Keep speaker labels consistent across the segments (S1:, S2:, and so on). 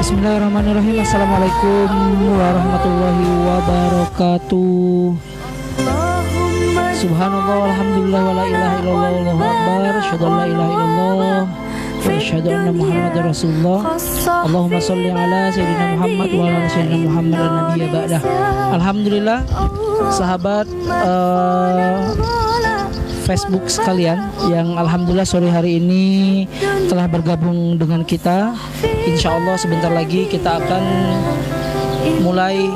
S1: Bismillahirrahmanirrahim. Assalamualaikum warahmatullahi wabarakatuh. Subhanallah, alhamdulillah, wa la ilaha illallah, wallahu akbar. Asyhadu an la ilaha illallah wa asyhadu anna Muhammadar Rasulullah. Allahumma sholli ala sayyidina Muhammad wa ala sayyidina Muhammad dan nabiyya ba'dah. Alhamdulillah, sahabat Facebook sekalian yang alhamdulillah sore hari ini telah bergabung dengan kita. Insya Allah sebentar lagi kita akan mulai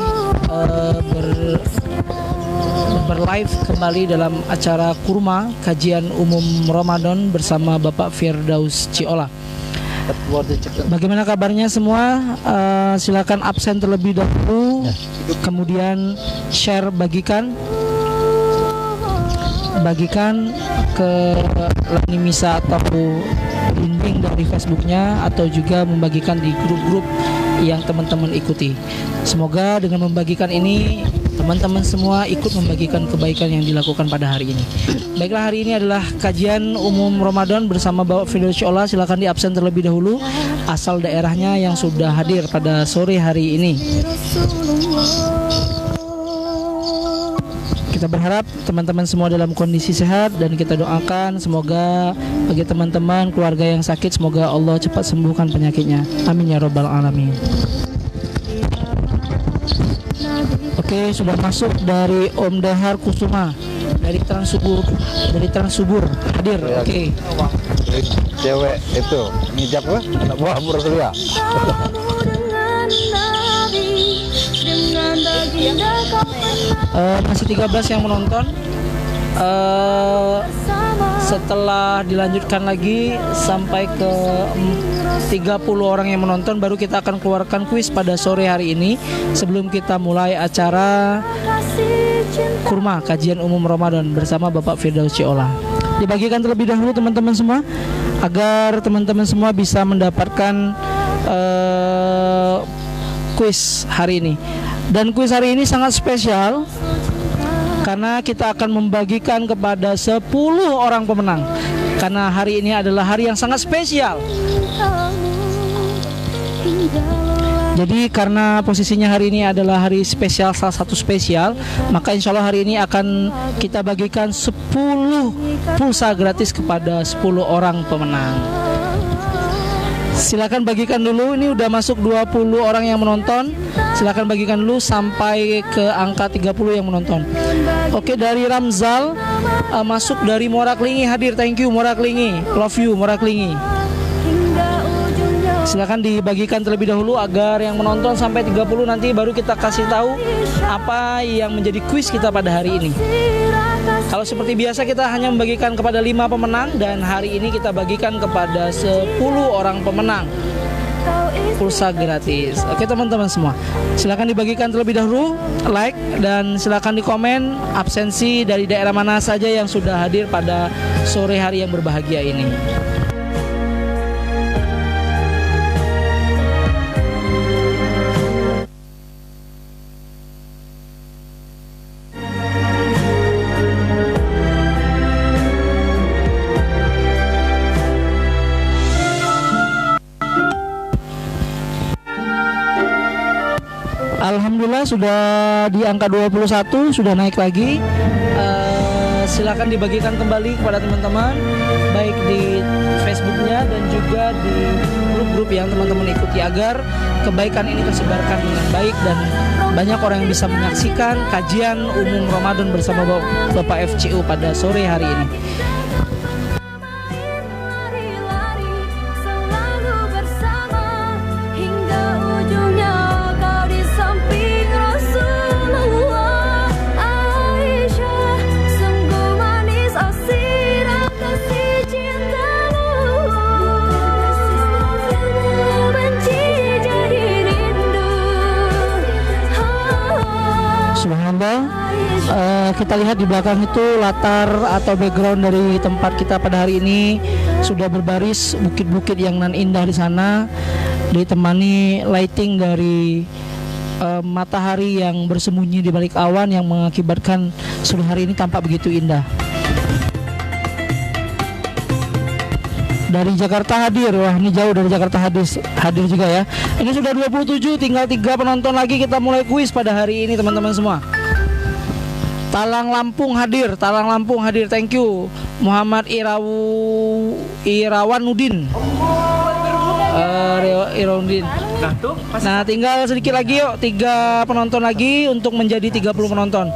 S1: berlive kembali dalam acara Kurma Kajian Umum Ramadan bersama Bapak Firdaus Ciola. Bagaimana kabarnya semua? Silakan absen terlebih dahulu, kemudian share, bagikan ke Lani Misa atau link dari Facebooknya, atau juga membagikan di grup-grup yang teman-teman ikuti. Semoga dengan membagikan ini teman-teman semua ikut membagikan kebaikan yang dilakukan pada hari ini. Baiklah, hari ini adalah kajian umum Ramadan bersama Bapak Firdaus Ciola. Silakan di absen terlebih dahulu asal daerahnya yang sudah hadir pada sore hari ini. Kita berharap teman-teman semua dalam kondisi sehat, dan kita doakan semoga bagi teman-teman keluarga yang sakit, semoga Allah cepat sembuhkan penyakitnya. Amin ya rabbal alamin. Oke, sudah masuk dari Om Dahar Kusuma dari Transubur hadir. Oke.
S2: Cewek itu ngijab apa? Anak buah Rasulullah.
S1: Masih 13 yang menonton. Setelah dilanjutkan lagi sampai ke 30 orang yang menonton, baru kita akan keluarkan kuis pada sore hari ini sebelum kita mulai acara Kurma Kajian Umum Ramadan bersama Bapak Firdaus Ciola. Dibagikan terlebih dahulu teman-teman semua agar teman-teman semua bisa mendapatkan kuis hari ini. Dan kuis hari ini sangat spesial karena kita akan membagikan kepada 10 orang pemenang. Karena hari ini adalah hari yang sangat spesial. Jadi karena posisinya hari ini adalah hari spesial, salah satu spesial, maka insya Allah hari ini akan kita bagikan 10 pulsa gratis kepada 10 orang pemenang. Silakan bagikan dulu, ini udah masuk 20 orang yang menonton. Silakan bagikan dulu sampai ke angka 30 yang menonton. Oke, dari Ramzal masuk dari Moraklingi hadir. Thank you Moraklingi. Love you Moraklingi. Silakan dibagikan terlebih dahulu agar yang menonton sampai 30, nanti baru kita kasih tahu apa yang menjadi kuis kita pada hari ini. Kalau seperti biasa kita hanya membagikan kepada 5 pemenang, dan hari ini kita bagikan kepada 10 orang pemenang pulsa gratis. Oke teman-teman semua, silakan dibagikan terlebih dahulu, like, dan silakan di komen absensi dari daerah mana saja yang sudah hadir pada sore hari yang berbahagia ini. Alhamdulillah sudah di angka 21, sudah naik lagi. Silakan dibagikan kembali kepada teman-teman, baik di Facebooknya dan juga di grup-grup yang teman-teman ikuti, agar kebaikan ini tersebarkan dengan baik dan banyak orang yang bisa menyaksikan kajian umum Ramadan bersama Bapak FCU pada sore hari ini. Kita lihat di belakang itu latar atau background dari tempat kita pada hari ini sudah berbaris bukit-bukit yang nan indah di sana, ditemani lighting dari matahari yang bersembunyi di balik awan yang mengakibatkan sore hari ini tampak begitu indah. dari Jakarta hadir. Wah, ini jauh dari Jakarta hadir juga ya. Ini sudah 27, tinggal 3 penonton lagi kita mulai kuis pada hari ini teman-teman semua. Talang Lampung hadir, thank you. Muhammad Irawanudin. Irawanudin. Nah, tinggal sedikit lagi yuk, 3 penonton lagi untuk menjadi 30 penonton.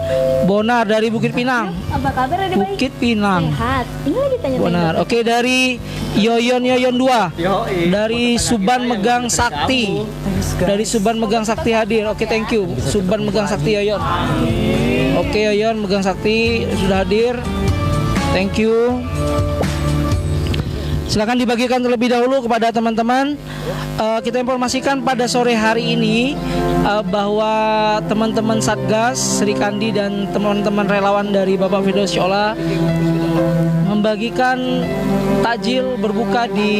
S1: Bonar dari Bukit Pinang.
S3: Apa kabar ada
S1: Bukit Pinang.
S3: Sehat. Ini lagi tanya.
S1: Bonar. Oke, dari Yoyon 2. Dari Suban Megang Sakti. Dari Suban Megang Sakti hadir. Oke, thank you. Suban Megang Sakti Yoyon. Oke, Yoyon Megang Sakti sudah hadir. Thank you. Silakan dibagikan terlebih dahulu kepada teman-teman. Kita informasikan pada sore hari ini bahwa teman-teman Satgas, Sri Kandi dan teman-teman relawan dari Bapak Firdaus Syiola membagikan takjil berbuka di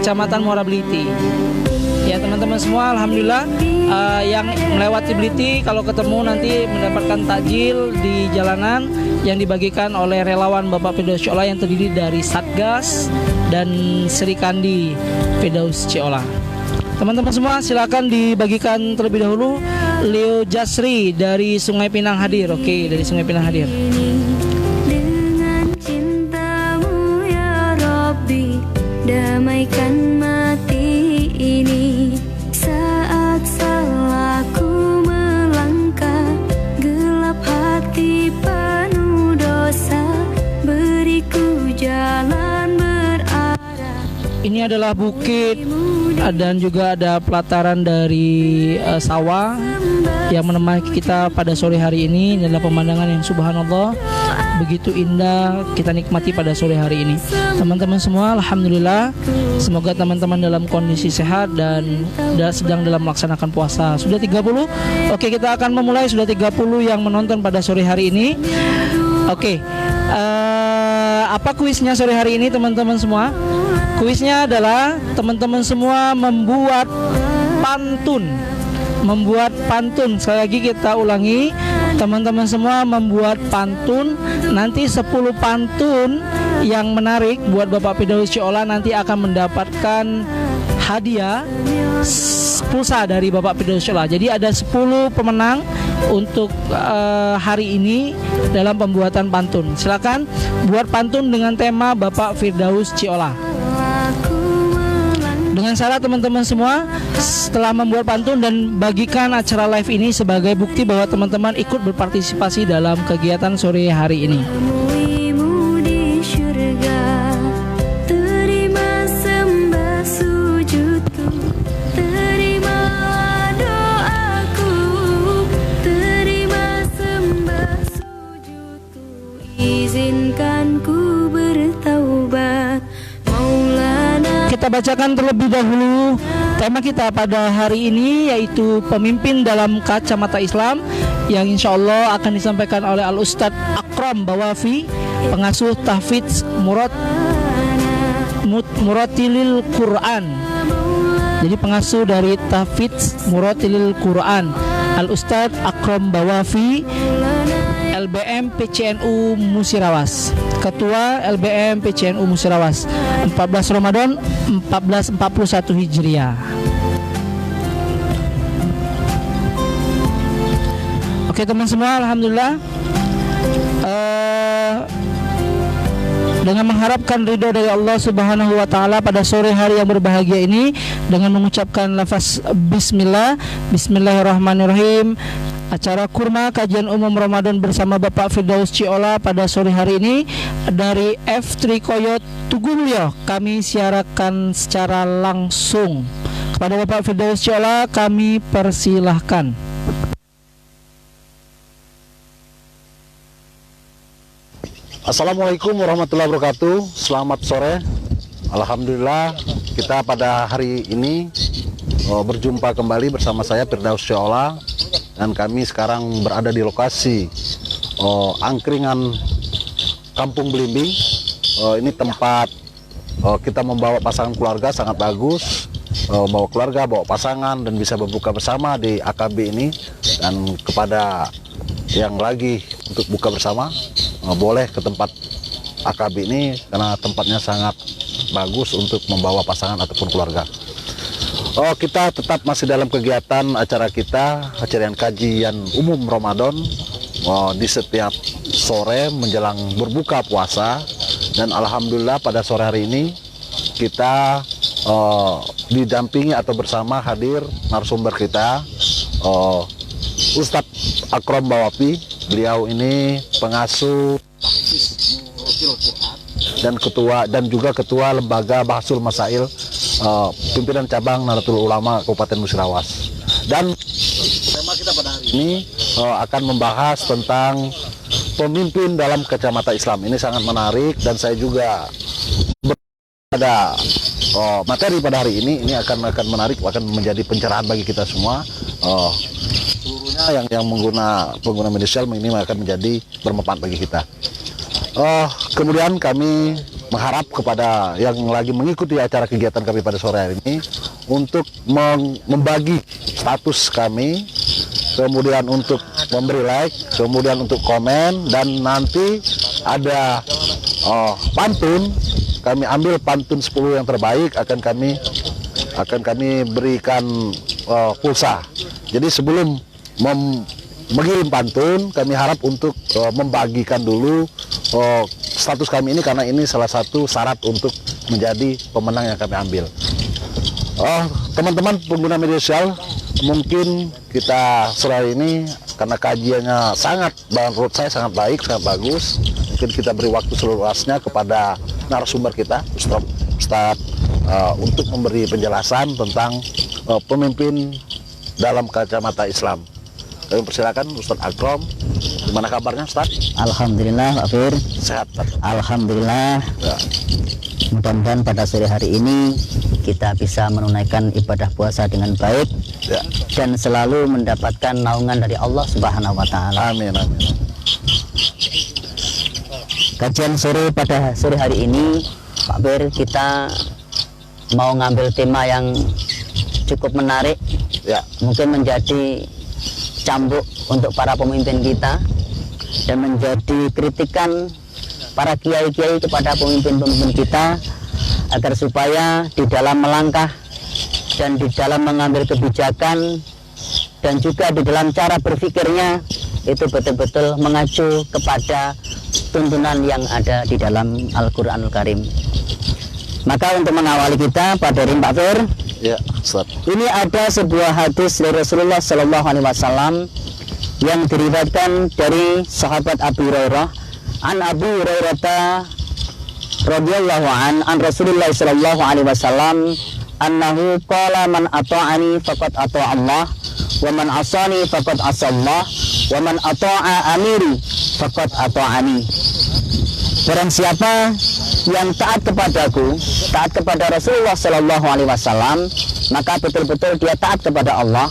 S1: Kecamatan Muara Beliti. Ya teman-teman semua, alhamdulillah yang melewati Beliti kalau ketemu nanti mendapatkan takjil di jalanan yang dibagikan oleh relawan Bapak Firdaus Syiola yang terdiri dari Satgas dan Sri Kandi Firdaus Syiola. Teman-teman semua silakan dibagikan terlebih dahulu. Leo Jasri dari Sungai Pinang hadir. Oke, dari Sungai Pinang hadir.
S4: Dengan cintamu ya Rabbi, damaikan mati ini. Saat salahku melangkah, gelap hati penuh dosa, beriku jalan berarah.
S1: Ini adalah bukit dan juga ada pelataran dari sawah yang menemani kita pada sore hari ini. Ini adalah pemandangan yang subhanallah begitu indah kita nikmati pada sore hari ini. Teman-teman semua, alhamdulillah, semoga teman-teman dalam kondisi sehat dan sedang dalam melaksanakan puasa. Sudah 30. Oke, kita akan memulai. Sudah 30 yang menonton pada sore hari ini. Oke, apa kuisnya sore hari ini teman-teman semua? Kuisnya adalah teman-teman semua membuat pantun. Sekali lagi kita ulangi, teman-teman semua membuat pantun. Nanti 10 pantun yang menarik buat Bapak Firdaus Syiola nanti akan mendapatkan hadiah pulsa dari Bapak Firdaus Syiola. Jadi ada 10 pemenang untuk hari ini dalam pembuatan pantun. Silakan buat pantun dengan tema Bapak Firdaus Syiola. Dengan syarat teman-teman semua setelah membuat pantun dan bagikan acara live ini sebagai bukti bahwa teman-teman ikut berpartisipasi dalam kegiatan sore hari ini.
S4: Temuimu di syurga, terima sembah sujudku, terima doaku, terima sembah sujudku, izinkan ku bertaubat.
S1: Kita bacakan terlebih dahulu tema kita pada hari ini, yaitu pemimpin dalam kacamata Islam, yang insya Allah akan disampaikan oleh Al-Ustadz Akram Bawafi, pengasuh tahfidz Muratilil Quran. Jadi pengasuh dari tahfidz Muratilil Quran, Al-Ustadz Akram Bawafi, LBM PCNU Musirawas, Ketua LBM PCNU Musirawas, 14 Ramadan 1441 Hijriah. Oke teman semua, alhamdulillah, dengan mengharapkan ridho dari Allah Subhanahu wa taala pada sore hari yang berbahagia ini, dengan mengucapkan lafaz bismillah, bismillahirrahmanirrahim, acara kurma kajian umum Ramadan bersama Bapak Firdaus Syiola pada sore hari ini dari F3 Koyot Tugulyo kami siarkan secara langsung. Kepada Bapak Firdaus Syiola kami persilahkan.
S2: Assalamualaikum warahmatullahi wabarakatuh. Selamat sore. Alhamdulillah kita pada hari ini berjumpa kembali bersama saya Firdaus Syiola, dan kami sekarang berada di lokasi angkringan Kampung Belimbing. Ini tempat kita membawa pasangan keluarga, sangat bagus. Bawa keluarga, bawa pasangan, dan bisa berbuka bersama di AKB ini. Dan kepada yang lagi untuk buka bersama, boleh ke tempat AKB ini karena tempatnya sangat bagus untuk membawa pasangan ataupun keluarga. Kita tetap masih dalam kegiatan acara kita, acara kajian umum Ramadan di setiap sore menjelang berbuka puasa. Dan alhamdulillah pada sore hari ini kita didampingi atau bersama hadir narasumber kita, Ustadz Akrom Bawapi. Beliau ini pengasuh dan juga ketua lembaga Bahasul Masail, pimpinan cabang Nahdlatul Ulama Kabupaten Musirawas. Dan tema kita pada hari ini akan membahas tentang pemimpin dalam kacamata Islam. Ini sangat menarik dan saya juga ada materi pada hari ini akan menarik, akan menjadi pencerahan bagi kita semua. Seluruhnya yang pengguna media sosial ini akan menjadi bermanfaat bagi kita. Kemudian kami mengharap kepada yang lagi mengikuti acara kegiatan kami pada sore hari ini untuk membagi status kami, kemudian untuk memberi like, kemudian untuk komen, dan nanti ada pantun. Kami ambil pantun 10 yang terbaik, akan kami berikan pulsa. Jadi sebelum mengirim pantun, kami harap untuk membagikan dulu status kami ini, karena ini salah satu syarat untuk menjadi pemenang yang kami ambil. Teman-teman pengguna media sosial, mungkin kita sore hari ini karena kajiannya menurut saya sangat baik, sangat bagus, mungkin kita beri waktu seluasnya kepada narasumber kita, Ustadz, untuk memberi penjelasan tentang pemimpin dalam kacamata Islam. Kami persilakan Ustadz Akrom. Gimana kabarnya, Ustadz?
S3: Alhamdulillah, Pak Fir.
S2: Sehat, Pak.
S3: Alhamdulillah.
S2: Ya.
S3: Mudah-mudahan pada sore hari ini kita bisa menunaikan ibadah puasa dengan baik,
S2: Ya.
S3: dan selalu mendapatkan naungan dari Allah Subhanahu wa Ta'ala.
S2: Amin, amin.
S3: Kajian sore pada sore hari ini, Pak Fir, kita mau ngambil tema yang cukup menarik,
S2: Ya.
S3: mungkin menjadi cambuk untuk para pemimpin kita dan menjadi kritikan para kiai-kiai kepada pemimpin-pemimpin kita, agar supaya di dalam melangkah dan di dalam mengambil kebijakan dan juga di dalam cara berpikirnya itu betul-betul mengacu kepada tuntunan yang ada di dalam Al-Quranul Karim. Maka untuk mengawali kita pada hari ini, Pak Fir,
S2: Ya, Ustaz.
S3: ini ada sebuah hadis dari Rasulullah Shallallahu Alaihi Wasallam yang diriwayatkan dari sahabat Abu Hurairah, an Abu Hurairah radhiyallahu an Rasulullah Shallallahu Alaihi Wasallam annahu qala man ata'ani faqad ata'a Allah wa man asani faqad asallah wa man ata'a amiri faqad ata'ani. Barang siapa yang taat kepadaku, taat kepada Rasulullah Shallallahu Alaihi Wasallam, maka betul-betul dia taat kepada Allah.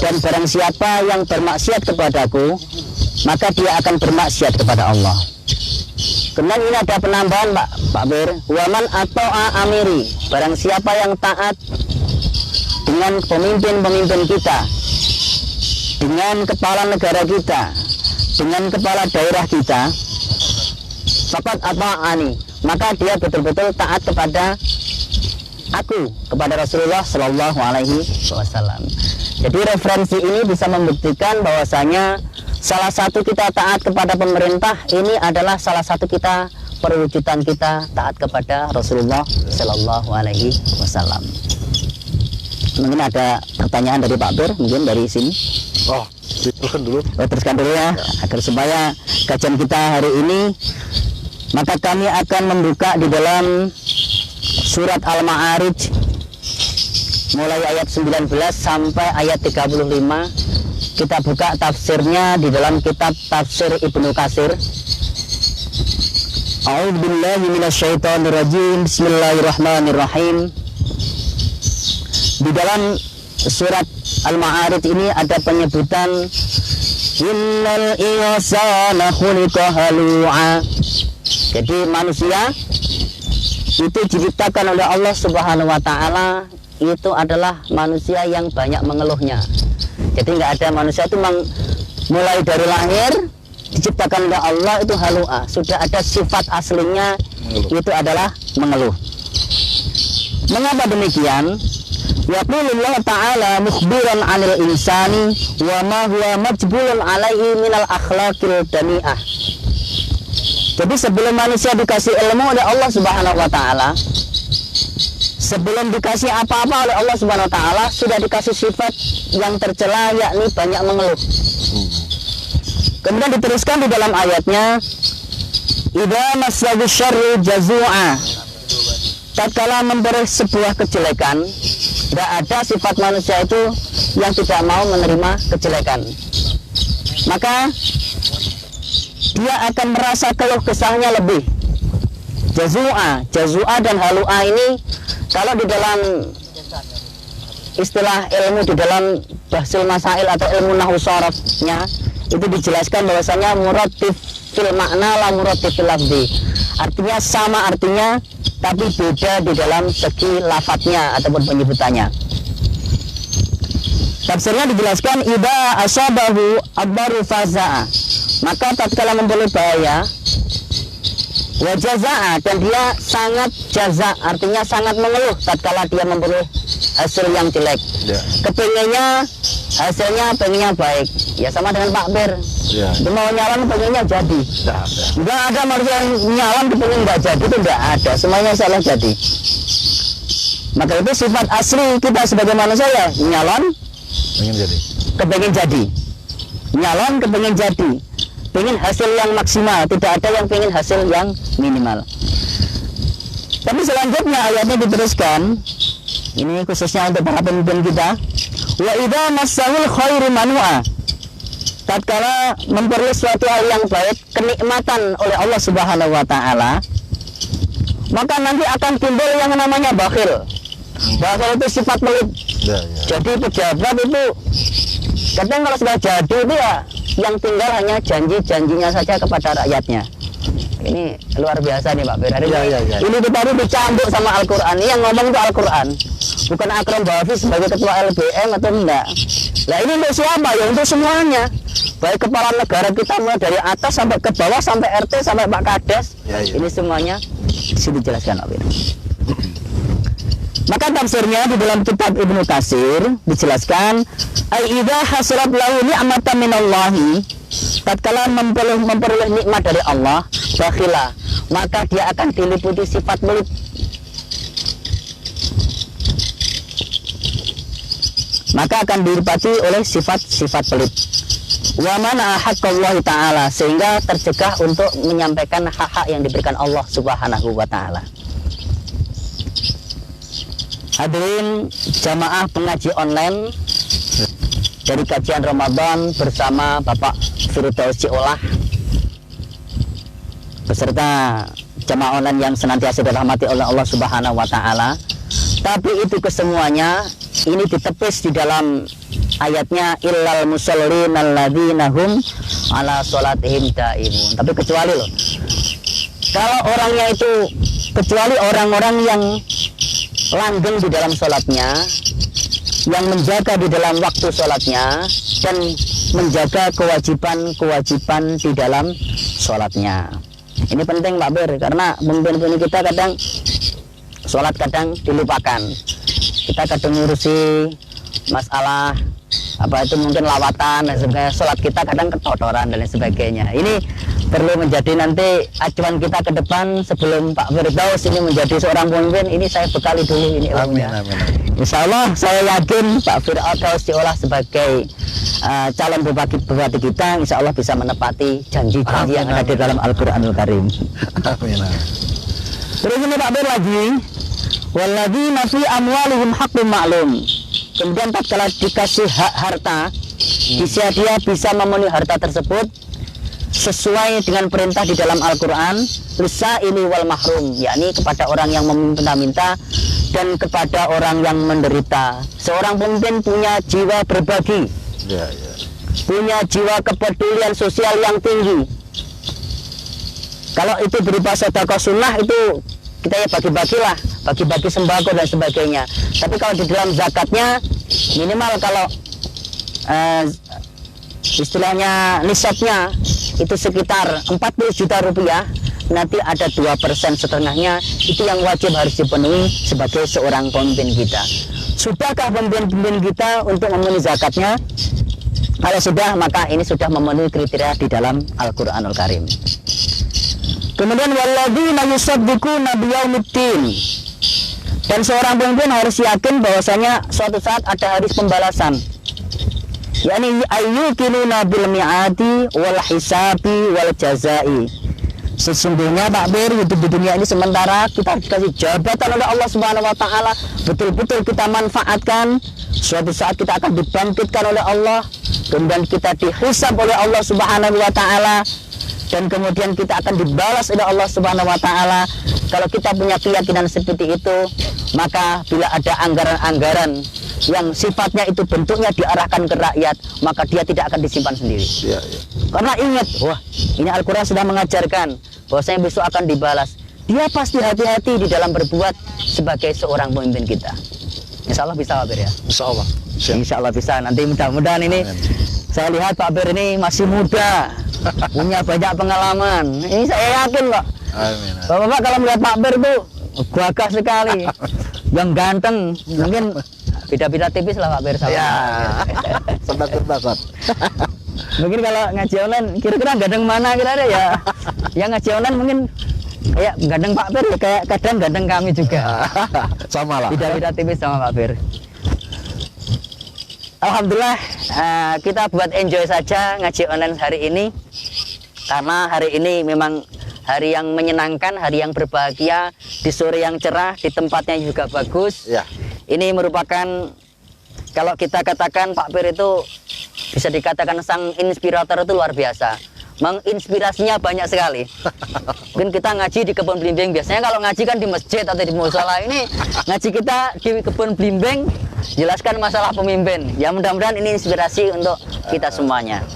S3: Dan barang siapa yang bermaksiat kepadaku, maka dia akan bermaksiat kepada Allah. Kemudian ini ada penambahan, Pak Bir, waman atau amiri, barang siapa yang taat dengan pemimpin-pemimpin kita, dengan kepala negara kita, dengan kepala daerah kita, fakat ata'ani, maka dia betul-betul taat kepada aku, kepada Rasulullah Shallallahu Alaihi Wasallam. Jadi referensi ini bisa membuktikan bahwasanya salah satu kita taat kepada pemerintah ini adalah salah satu kita perwujudan kita taat kepada Rasulullah Shallallahu Alaihi Wasallam. Mungkin ada pertanyaan dari Pak Bir, mungkin dari sini.
S2: Teruskan dulu.
S3: Teruskan dulu ya, agar supaya kajian kita hari ini, maka kami akan membuka di dalam surat Al-Ma'arij mulai ayat 19 sampai ayat 35. Kita buka tafsirnya di dalam kitab Tafsir Ibnu Katsir. A'udzubillahi minasyaitonirrajim. Bismillahirrahmanirrahim. Di dalam surat Al-Ma'arij ini ada penyebutan innal insana khuliqa halu'a. Jadi manusia itu diciptakan oleh Allah Subhanahu wa Ta'ala, itu adalah manusia yang banyak mengeluhnya. Jadi nggak ada manusia itu mulai dari lahir diciptakan oleh Allah itu halu'a, sudah ada sifat aslinya itu adalah mengeluh. Mengapa demikian? Yaqulullah ta'ala mukhbiran 'anil insani wa ma huwa majbulun 'alaihi minal akhlaqil dani'ah. Jadi sebelum manusia dikasih ilmu oleh Allah Subhanahu wa taala, sebelum dikasih apa-apa oleh Allah Subhanahu wa taala, sudah dikasih sifat yang tercela, yakni banyak mengeluh. Kemudian diteruskan di dalam ayatnya, idza massahu syarru jazua. Tatkala memberi sebuah kejelekan, tidak ada sifat manusia itu yang tidak mau menerima kejelekan. Maka dia akan merasa keluh kesahnya lebih. Jazua dan halua ini kalau di dalam istilah ilmu di dalam bahsil masail atau ilmu nahwu sharafnya itu dijelaskan bahwasanya muratif fil makna la muratif fil lafzi. Artinya sama artinya tapi beda di dalam segi lafadznya ataupun penyebutannya. Tafsirnya dijelaskan idza asabahu adbaru faza'a, maka tatkala memperoleh bahaya, wa jazaa, dan dia sangat jaza, artinya sangat mengeluh tatkala dia memperoleh hasil yang jelek. Kepengennya hasilnya pengennya baik, ya sama dengan Pak Bir. Dia mau nyalon pengennya jadi. Enggak ada manusia yang nyalon kepengen nggak jadi, itu enggak ada, semuanya salah jadi. Maka itu sifat asli kita sebagai manusia ya, nyalon kepengen jadi, nyalon kepengen jadi, pengen hasil yang maksimal, tidak ada yang pengen hasil yang minimal. Tapi selanjutnya ayatnya diteruskan, ini khususnya untuk para pemimpin kita, wa idza massahul khairu manua, tatkala memperoleh suatu hal yang baik, kenikmatan oleh Allah Subhanahu wa taala, maka nanti akan timbul yang namanya bakhil. Bakhil itu sifat pelit. Jadi pejabat itu kadang kalau sudah jadi itu ya yang tinggal hanya janji-janjinya saja kepada rakyatnya. Ini luar biasa nih Pak Ferry. Ini kita dicambuk sama Al-Quran. Ini yang ngomong itu Al-Quran, bukan Akram Bahafi sebagai ketua LBM atau enggak. Nah ini untuk siapa? Ya untuk semuanya, baik kepala negara kita mulai dari atas sampai ke bawah, sampai RT sampai Pak Kades. Ini semuanya disini dijelaskan Pak Ferry. Maka tafsirnya di dalam kitab Ibnu Katsir dijelaskan, idza hasilat lahu ni'matan minallahi, tatkala memperoleh nikmat dari Allah, bakhila, maka dia akan diliputi sifat pelit. Maka akan dilipati oleh sifat-sifat pelit. Wa mana haqqallahi ta'ala, sehingga tercegah untuk menyampaikan hak-hak yang diberikan Allah Subhanahu wa taala. Hadirin jamaah pengaji online dari kajian Ramadan bersama Bapak Firdaus Ciolah beserta jamaah online yang senantiasa dirahmati oleh Allah Subhanahu wa taala. Tapi itu kesemuanya ini ditepis di dalam ayatnya illal musallin alladzina hum ala sholatihim daimun. Tapi kecuali loh, kalau orangnya itu, kecuali orang-orang yang langgeng di dalam sholatnya, yang menjaga di dalam waktu sholatnya, dan menjaga kewajiban-kewajiban di dalam sholatnya. Ini penting Pak Bir, karena pemimpin kita kadang sholat kadang dilupakan. Kita kadang ngurusi masalah apa itu mungkin lawatan dan sebagainya, sholat kita kadang ketotoran dan lain sebagainya. Ini perlu menjadi nanti acuan kita ke depan sebelum Pak Firdaus ini menjadi seorang pemimpin. Ini saya bekali dulu ini ilmunya. Insya Allah saya yakin Pak Firdaus Ciolah sebagai calon bupati kita, insya Allah bisa menepati janji-janji yang ada di dalam Al-Quranul Karim. Terus ini Pak Bir lagi, walladzina fi amwalihim haqqun ma'lum. Kemudian tatkala dikasih hak harta, dia bisa memenuhi harta tersebut sesuai dengan perintah di dalam Al-Quran, lisa'ili wal mahrum, yakni kepada orang yang meminta-minta dan kepada orang yang menderita. Seorang pemimpin punya jiwa berbagi, punya jiwa kepedulian sosial yang tinggi. Kalau itu berupa sedekah sunnah, itu kita ya bagi-bagilah, bagi-bagi sembako dan sebagainya. Tapi kalau di dalam zakatnya minimal kalau istilahnya nisabnya itu sekitar 40 juta rupiah, nanti ada 2% setengahnya, itu yang wajib harus dipenuhi sebagai seorang pemimpin kita. Sudahkah pemimpin kita untuk memenuhi zakatnya? Kalau sudah, maka ini sudah memenuhi kriteria di dalam Al-Qur'anul Karim. Kemudian walladzina yusaddiquna biyaumiddin. Dan seorang pemimpin harus yakin bahwasanya suatu saat ada hari pembalasan. Yani ayyukinuna bil mi'ati wal hisabi wal jazai. Sesungguhnya Pak Bir, hidup di dunia ini sementara, kita dikasih jabatan oleh Allah Subhanahu wa taala, betul-betul kita manfaatkan. Suatu saat kita akan dibangkitkan oleh Allah, kemudian kita dihisab oleh Allah Subhanahu wa taala, dan kemudian kita akan dibalas oleh Allah Subhanahu wa taala. Kalau kita punya keyakinan seperti itu, maka bila ada anggaran-anggaran yang sifatnya itu bentuknya diarahkan ke rakyat, maka dia tidak akan disimpan sendiri.
S2: Ya, ya.
S3: Karena ingat, wah, ini Al-Quran sudah mengajarkan bahwasanya besok akan dibalas. Dia pasti hati-hati di dalam berbuat sebagai seorang pemimpin kita. Insya Allah bisa Pak Bir ya.
S2: Insya Allah. Siap.
S3: Insya Allah bisa. Nanti mudah-mudahan ini,
S2: Amin.
S3: saya lihat Pak Bir ini masih muda, punya banyak pengalaman. Ini saya yakin kok.
S2: Amin.
S3: Bapak-bapak kalau melihat Pak Bir tuh gagah sekali, yang ganteng. Mungkin beda-beda tipis lah Pak Bir sama.
S2: Ya. Sedang.
S3: Mungkin kalau ngaji online kira-kira ganteng mana kira-kira ya? Yang ngaji online mungkin kayak ganteng Pak Bir ya, kayak kadang ganteng kami juga.
S2: Sama lah.
S3: Beda-beda tipis sama Pak Bir. Alhamdulillah kita buat enjoy saja ngaji online hari ini, karena hari ini memang hari yang menyenangkan, hari yang berbahagia, di sore yang cerah, di tempatnya juga bagus.
S2: Ya.
S3: Ini merupakan, kalau kita katakan Pak Bir itu bisa dikatakan sang inspirator itu luar biasa. Menginspirasinya banyak sekali. Mungkin kita ngaji di kebun belimbing, biasanya kalau ngaji kan di masjid atau di mushola. Ini ngaji kita di kebun belimbing, jelaskan masalah pemimpin. Ya mudah-mudahan ini inspirasi untuk kita semuanya.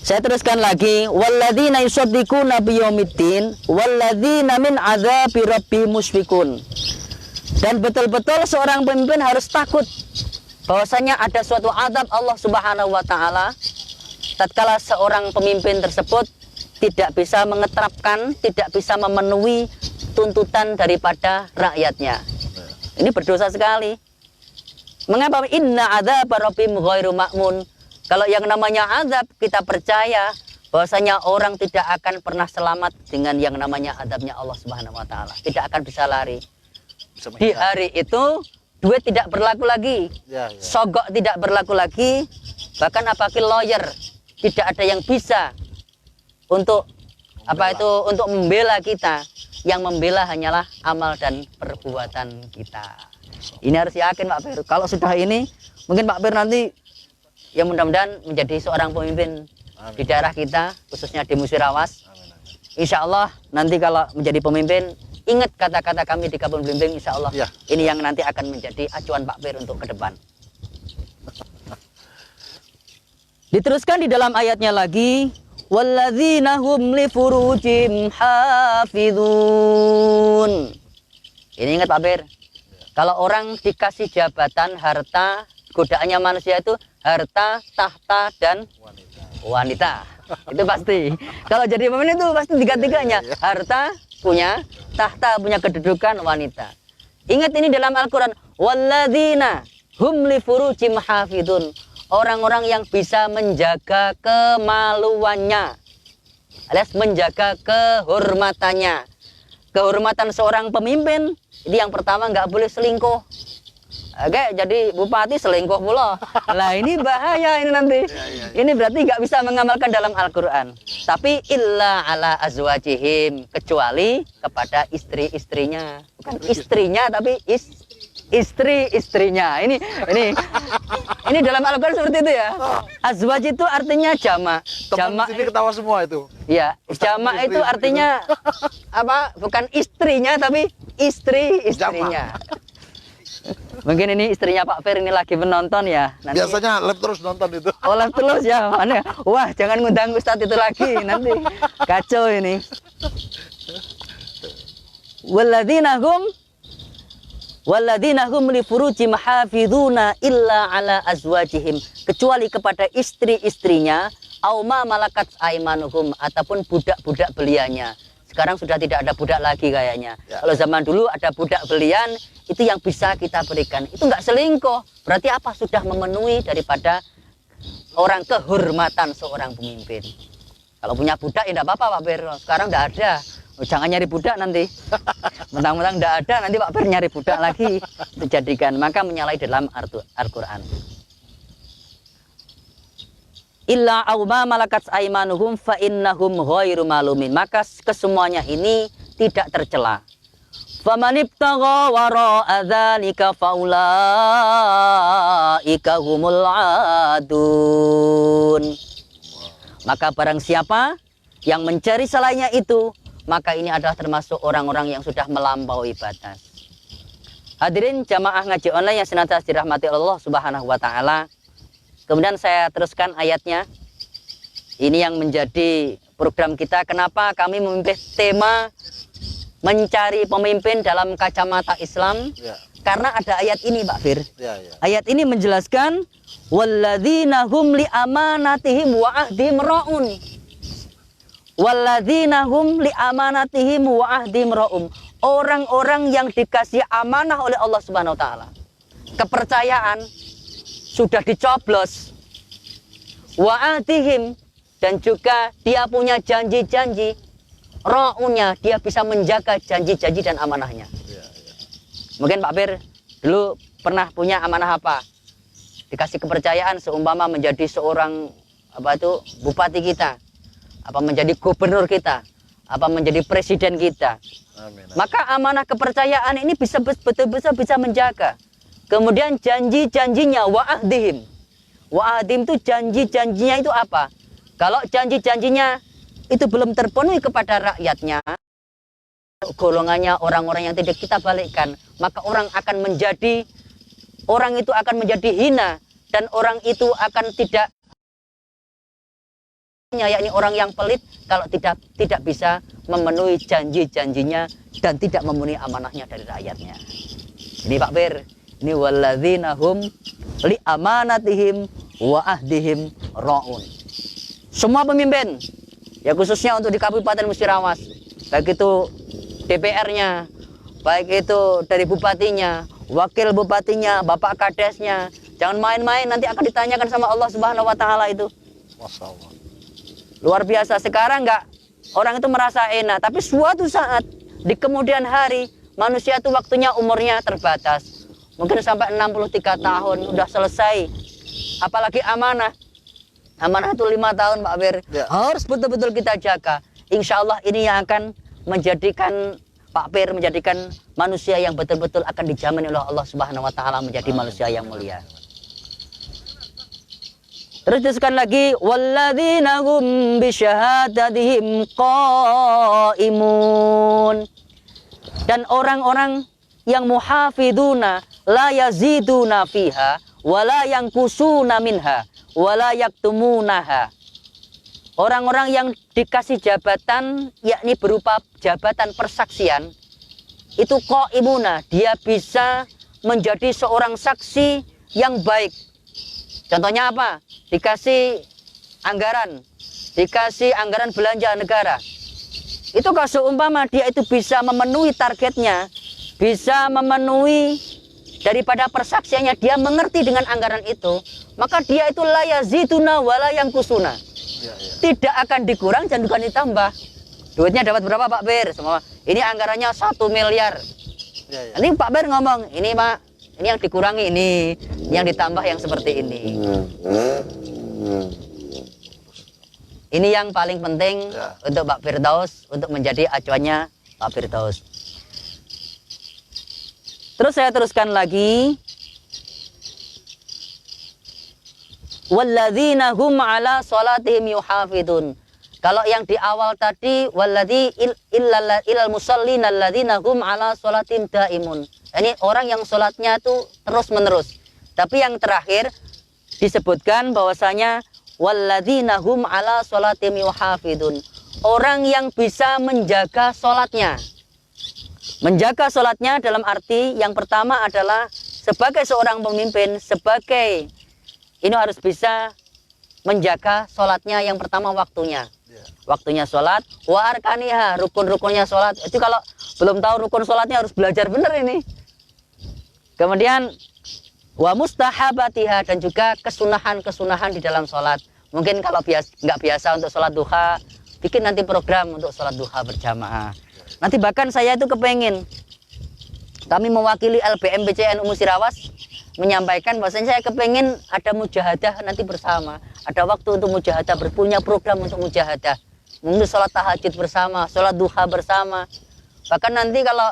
S3: Saya teruskan lagi, walladzina yusaddiquna biyaumiddin walladzina min adzabi rabbihim musyfiqun. Dan betul-betul seorang pemimpin harus takut bahwasanya ada suatu azab Allah Subhanahu wa taala tatkala seorang pemimpin tersebut tidak bisa mengeterapkan, tidak bisa memenuhi tuntutan daripada rakyatnya. Ini berdosa sekali. Mengapa? Inna adzaba rabbihim ghairu ma'mun. Kalau yang namanya azab, kita percaya bahwasanya orang tidak akan pernah selamat dengan yang namanya azabnya Allah Subhanahu wa taala. Tidak akan bisa lari. Di hari itu duit tidak berlaku lagi.
S2: Ya, ya.
S3: Sogok tidak berlaku lagi. Bahkan apalagi lawyer, tidak ada yang bisa untuk untuk membela kita. Yang membela hanyalah amal dan perbuatan kita. Ini harus yakin Pak Bir. Kalau sudah ini, mungkin Pak Bir nanti ya mudah-mudahan menjadi seorang pemimpin di daerah kita, khususnya di Musirawas. Insya Allah nanti kalau menjadi pemimpin, ingat kata-kata kami di Kebun Belimbing, insya Allah
S2: Ya.
S3: ini yang nanti akan menjadi acuan Pak Bir untuk ke depan. Diteruskan di dalam ayatnya lagi, walladzina hum li furujihim hafizun. Ini ingat Pak Bir, kalau orang dikasih jabatan, harta, godaannya manusia itu harta, tahta, dan wanita. Itu pasti. Kalau jadi pemimpin itu pasti tiga-tiganya. Harta punya, tahta punya kedudukan, wanita. Ingat ini dalam Al-Quran. Walladzina hum li furujihim hafizun. Orang-orang yang bisa menjaga kemaluannya, alias menjaga kehormatannya. Kehormatan seorang pemimpin, itu yang pertama nggak boleh selingkuh. Oke, jadi bupati selingkuh pula. Lah ini bahaya ini nanti. Ini berarti nggak bisa mengamalkan dalam Al-Quran. Tapi illa ala azwajihim, kecuali kepada istri-istrinya. Bukan istrinya, tapi istri-istrinya. Ini dalam Al-Quran seperti itu ya. Azwaj itu artinya jamak.
S2: Teman sini ketawa semua itu.
S3: Ya, jamak itu artinya apa? Bukan istrinya tapi istri-istrinya. Mungkin ini istrinya Pak Fer ini lagi menonton ya. Nanti...
S2: Biasanya live terus nonton itu.
S3: Oh, live terus ya. Mana? Wah, jangan ngundang Ustadz itu lagi. Nanti kacau ini. Walladzina hum li furujihim hafizuna illa ala azwajihim. Kecuali kepada istri-istrinya, auma malakat aimanuhum, ataupun budak-budak beliannya. Sekarang sudah tidak ada budak lagi kayaknya. Kalau zaman dulu ada budak belian, itu yang bisa kita berikan. Itu nggak selingkuh. Berarti apa? Sudah memenuhi daripada orang kehormatan seorang pemimpin. Kalau punya budak ya enggak apa-apa Pak Ber. Sekarang enggak ada. Oh, jangan nyari budak nanti. Mentang-mentang enggak ada, nanti Pak Ber nyari budak lagi untuk jadikan. Maka menyalahi dalam Al-Qur'an. Illa auma malakat aimanuhum fa innahum ghairu malumin. Maka kesemuanya ini tidak tercela. Famanibtagha wara'a dzalika faulaika humul adun. Maka barang siapa yang mencari selainnya itu, maka ini adalah termasuk orang-orang yang sudah melampaui batas. Hadirin jamaah ngaji online yang senantiasa dirahmati Allah Subhanahu wa taala. Kemudian saya teruskan ayatnya. Ini yang menjadi program kita. Kenapa kami memilih tema mencari pemimpin dalam kacamata Islam?
S2: Ya.
S3: Karena ada ayat ini, Pak Fir.
S2: Ya, ya.
S3: Ayat ini menjelaskan walladzina hum li amanatihim wa ahdihim ra'un. Walladzina hum li amanatihim wa ahdihim ra'um. Orang-orang yang dikasih amanah oleh Allah Subhanahu wa taala. Kepercayaan sudah dicoblos. Wa'adihim, dan juga dia punya janji-janji. Ra'unya, dia bisa menjaga janji-janji dan amanahnya. Mungkin Pak Bir dulu pernah punya amanah apa? Dikasih kepercayaan seumpama menjadi seorang bupati kita, apa menjadi gubernur kita, apa menjadi presiden kita.
S2: Amin.
S3: Maka amanah kepercayaan ini betul-betul bisa menjaga. Kemudian janji-janjinya wa'ahdihim. Wa'ahdihim itu janji-janjinya itu apa? Kalau janji-janjinya itu belum terpenuhi kepada rakyatnya, golongannya orang-orang yang tidak kita balikkan, maka orang itu akan menjadi hina, dan orang itu akan tidak, yakni orang yang pelit kalau tidak bisa memenuhi janji-janjinya dan tidak memenuhi amanahnya dari rakyatnya. Ini Pak Bir, ini walladzina hum li amanatihim wa ahdihim ra'un. Semua pemimpin, ya khususnya untuk di Kabupaten Musirawas, baik itu DPR-nya, baik itu dari bupatinya, wakil bupatinya, bapak kadesnya, jangan main-main, nanti akan ditanyakan sama Allah Subhanahu wa taala itu.
S2: Masya Allah.
S3: Luar biasa. Sekarang orang itu merasa enak, tapi suatu saat di kemudian hari manusia itu waktunya umurnya terbatas. Mungkin sampai 63 tahun udah selesai. Apalagi amanah. Amanah itu 5 tahun Pak Bir.
S2: Ya.
S3: Harus betul-betul kita jaga. Insya Allah ini yang akan menjadikan Pak Bir, menjadikan manusia yang betul-betul akan dijamin oleh Allah Subhanahu wa taala menjadi manusia yang mulia. Terus disebutkan lagi walladzina hum bisyahadatihim qaimun. Dan orang-orang yang muhafiduna la yaziduna fiha wala yanqusuna minha wala yaktumunaha. Orang-orang yang dikasih jabatan, yakni berupa jabatan persaksian, itu qaimuna, dia bisa menjadi seorang saksi yang baik. Contohnya apa? Dikasih anggaran belanja negara. Itu kalau seumpama dia itu bisa memenuhi targetnya, bisa memenuhi daripada persaksiannya, dia mengerti dengan anggaran itu, maka dia itu la yaziduna wala yanqusuna. Tidak akan dikurang dan bukan ditambah. Duitnya dapat berapa Pak Bir? Semua. Ini anggarannya 1 miliar. Ini Pak Bir ngomong, ini Pak, ini yang dikurangi ini, yang ditambah yang seperti ini. Ini yang paling penting untuk Pak Firdaus, untuk menjadi acuannya Pak Firdaus. Terus saya teruskan lagi. Walladzina hum ala salatihim yuhafidun. Kalau yang di awal tadi walladzi ilal musallin alladzina hum ala salatihim daimun. Ini orang yang sholatnya itu terus-menerus. Tapi yang terakhir disebutkan bahwasanya walladzina hum ala salatihim yuhafidun. Orang yang bisa menjaga sholatnya. Menjaga sholatnya dalam arti yang pertama adalah sebagai seorang pemimpin, ini harus bisa menjaga sholatnya yang pertama waktunya. Waktunya sholat, wa arkaniha, rukun-rukunnya sholat. Itu kalau belum tahu rukun sholatnya harus belajar benar ini. Kemudian wa mustahabatiha, dan juga kesunahan-kesunahan di dalam sholat. Mungkin kalau nggak biasa untuk sholat duha, bikin nanti program untuk sholat duha berjamaah. Nanti bahkan saya itu kepengen, kami mewakili LBMPC NU Musirawas menyampaikan bahwasanya saya kepengen ada mujahadah nanti bersama. Ada waktu untuk mujahadah, punya program untuk mujahadah. Mungkin sholat tahajud bersama, sholat duha bersama. Bahkan nanti kalau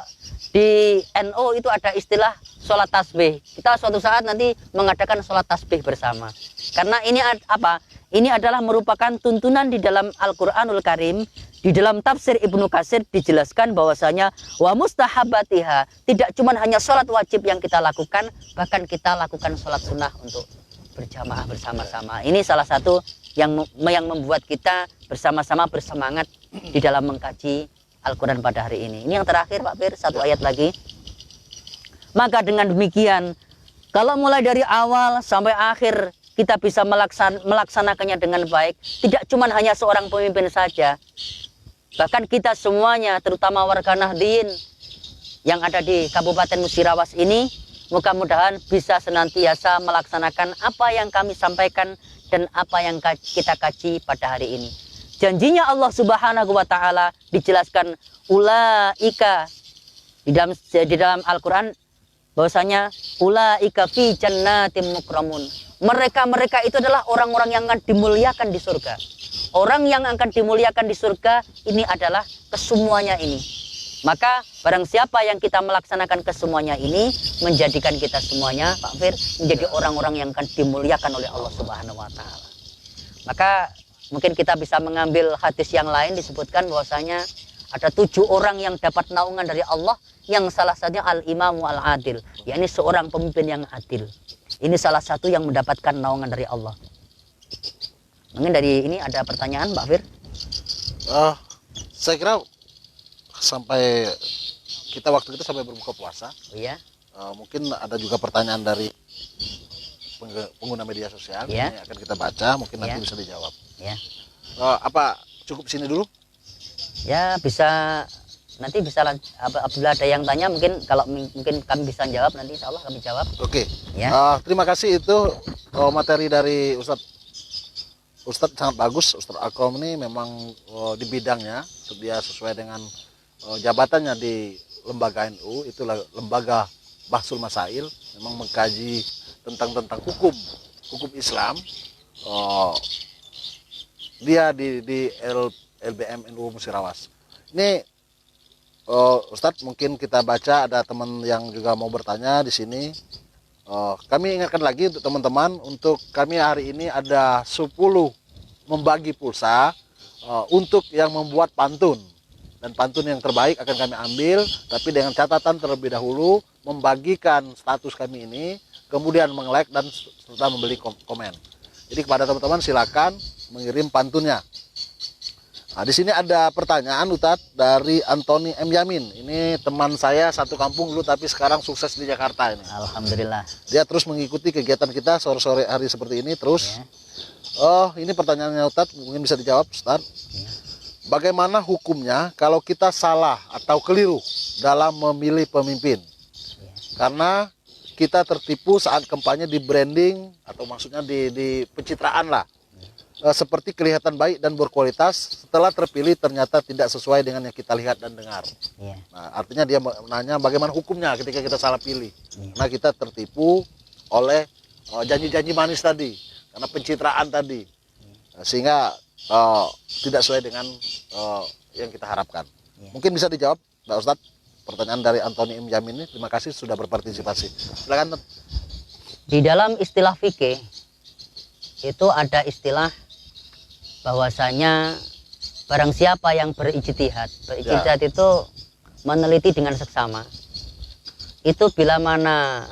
S3: di NU itu ada istilah sholat tasbih. Kita suatu saat nanti mengadakan sholat tasbih bersama. Karena ini apa? Ini adalah merupakan tuntunan di dalam Al-Quranul Karim. Di dalam tafsir Ibnu Katsir dijelaskan bahwasanya wa mustahabatiha, tidak cuma hanya sholat wajib yang kita lakukan, bahkan kita lakukan sholat sunnah untuk berjamaah bersama-sama. Ini salah satu yang membuat kita bersama-sama bersemangat di dalam mengkaji Al-Quran pada hari ini. Ini yang terakhir Pak Fir, satu ayat lagi. Maka dengan demikian, kalau mulai dari awal sampai akhir kita bisa melaksanakannya dengan baik, tidak cuma hanya seorang pemimpin saja, bahkan kita semuanya, terutama warga Nahdliyin yang ada di Kabupaten Musirawas ini, mudah-mudahan bisa senantiasa melaksanakan apa yang kami sampaikan dan apa yang kita kaji pada hari ini. Janjinya Allah Subhanahu wa Ta'ala dijelaskan ulaika di dalam Al-Quran, bahwasanya ulaika fi jannatin mukramun. Mereka itu adalah orang-orang yang akan dimuliakan di surga. Orang yang akan dimuliakan di surga ini adalah kesemuanya ini. Maka barang siapa yang kita melaksanakan kesemuanya ini, menjadikan kita semuanya, Pak Fir, menjadi orang-orang yang akan dimuliakan oleh Allah Subhanahu wa Ta'ala. Maka mungkin kita bisa mengambil hadis yang lain, disebutkan bahwasanya ada 7 orang yang dapat naungan dari Allah, yang salah satunya al-imamu al-adil, yakni seorang pemimpin yang adil. Ini salah satu yang mendapatkan naungan dari Allah. Mungkin dari ini ada pertanyaan, Pak Fir?
S2: Saya kira sampai waktu kita sampai berbuka puasa.
S3: Oh iya.
S2: Mungkin ada juga pertanyaan dari pengguna media sosial.
S3: Ya.
S2: Ini akan kita baca, mungkin nanti
S3: Ya.
S2: bisa dijawab.
S3: Ya.
S2: Apa cukup sini dulu?
S3: Ya, bisa nanti bisa apabila ada yang tanya, mungkin kalau mungkin kami bisa jawab, nanti insya Allah kami jawab.
S2: Oke.
S3: Ya.
S2: Terima kasih, itu materi dari Ustadz sangat bagus. Ustadz Akrom ini memang di bidangnya dia sesuai dengan jabatannya di lembaga NU, itulah lembaga Bahsul Masail, memang mengkaji tentang hukum Islam. Dia di LBM NU Musirawas. Ini Ustadz, mungkin kita baca, ada teman yang juga mau bertanya di sini. Kami ingatkan lagi untuk teman-teman, untuk kami hari ini ada 10 membagi pulsa untuk yang membuat pantun. Dan pantun yang terbaik akan kami ambil, tapi dengan catatan terlebih dahulu membagikan status kami ini, kemudian meng-like dan serta membeli komen. Jadi kepada teman-teman silakan mengirim pantunnya. Nah, di sini ada pertanyaan Ustadz dari Antoni M. Yamin. Ini teman saya satu kampung dulu, tapi sekarang sukses di Jakarta ini.
S3: Alhamdulillah.
S2: Dia terus mengikuti kegiatan kita sore-sore hari seperti ini terus.
S3: Ya.
S2: Ini pertanyaannya Ustadz, mungkin bisa dijawab Ustadz.
S3: Ya.
S2: Bagaimana hukumnya kalau kita salah atau keliru dalam memilih pemimpin?
S3: Ya.
S2: Karena kita tertipu saat kampanye di branding, atau maksudnya di pencitraan lah. Seperti kelihatan baik dan berkualitas, setelah terpilih ternyata tidak sesuai dengan yang kita lihat dan dengar.
S3: Ya.
S2: Nah, artinya dia menanya bagaimana hukumnya ketika kita salah pilih.
S3: Ya.
S2: Karena kita tertipu oleh janji-janji manis tadi, karena pencitraan tadi, sehingga tidak sesuai dengan yang kita harapkan.
S3: Ya.
S2: Mungkin bisa dijawab, Pak Ustadz, pertanyaan dari Antoni M. Yamin ini. Terima kasih sudah berpartisipasi. Silakan.
S3: Di dalam istilah fikih itu ada istilah bahwasanya barang siapa yang berijtihad itu meneliti dengan seksama, itu bila mana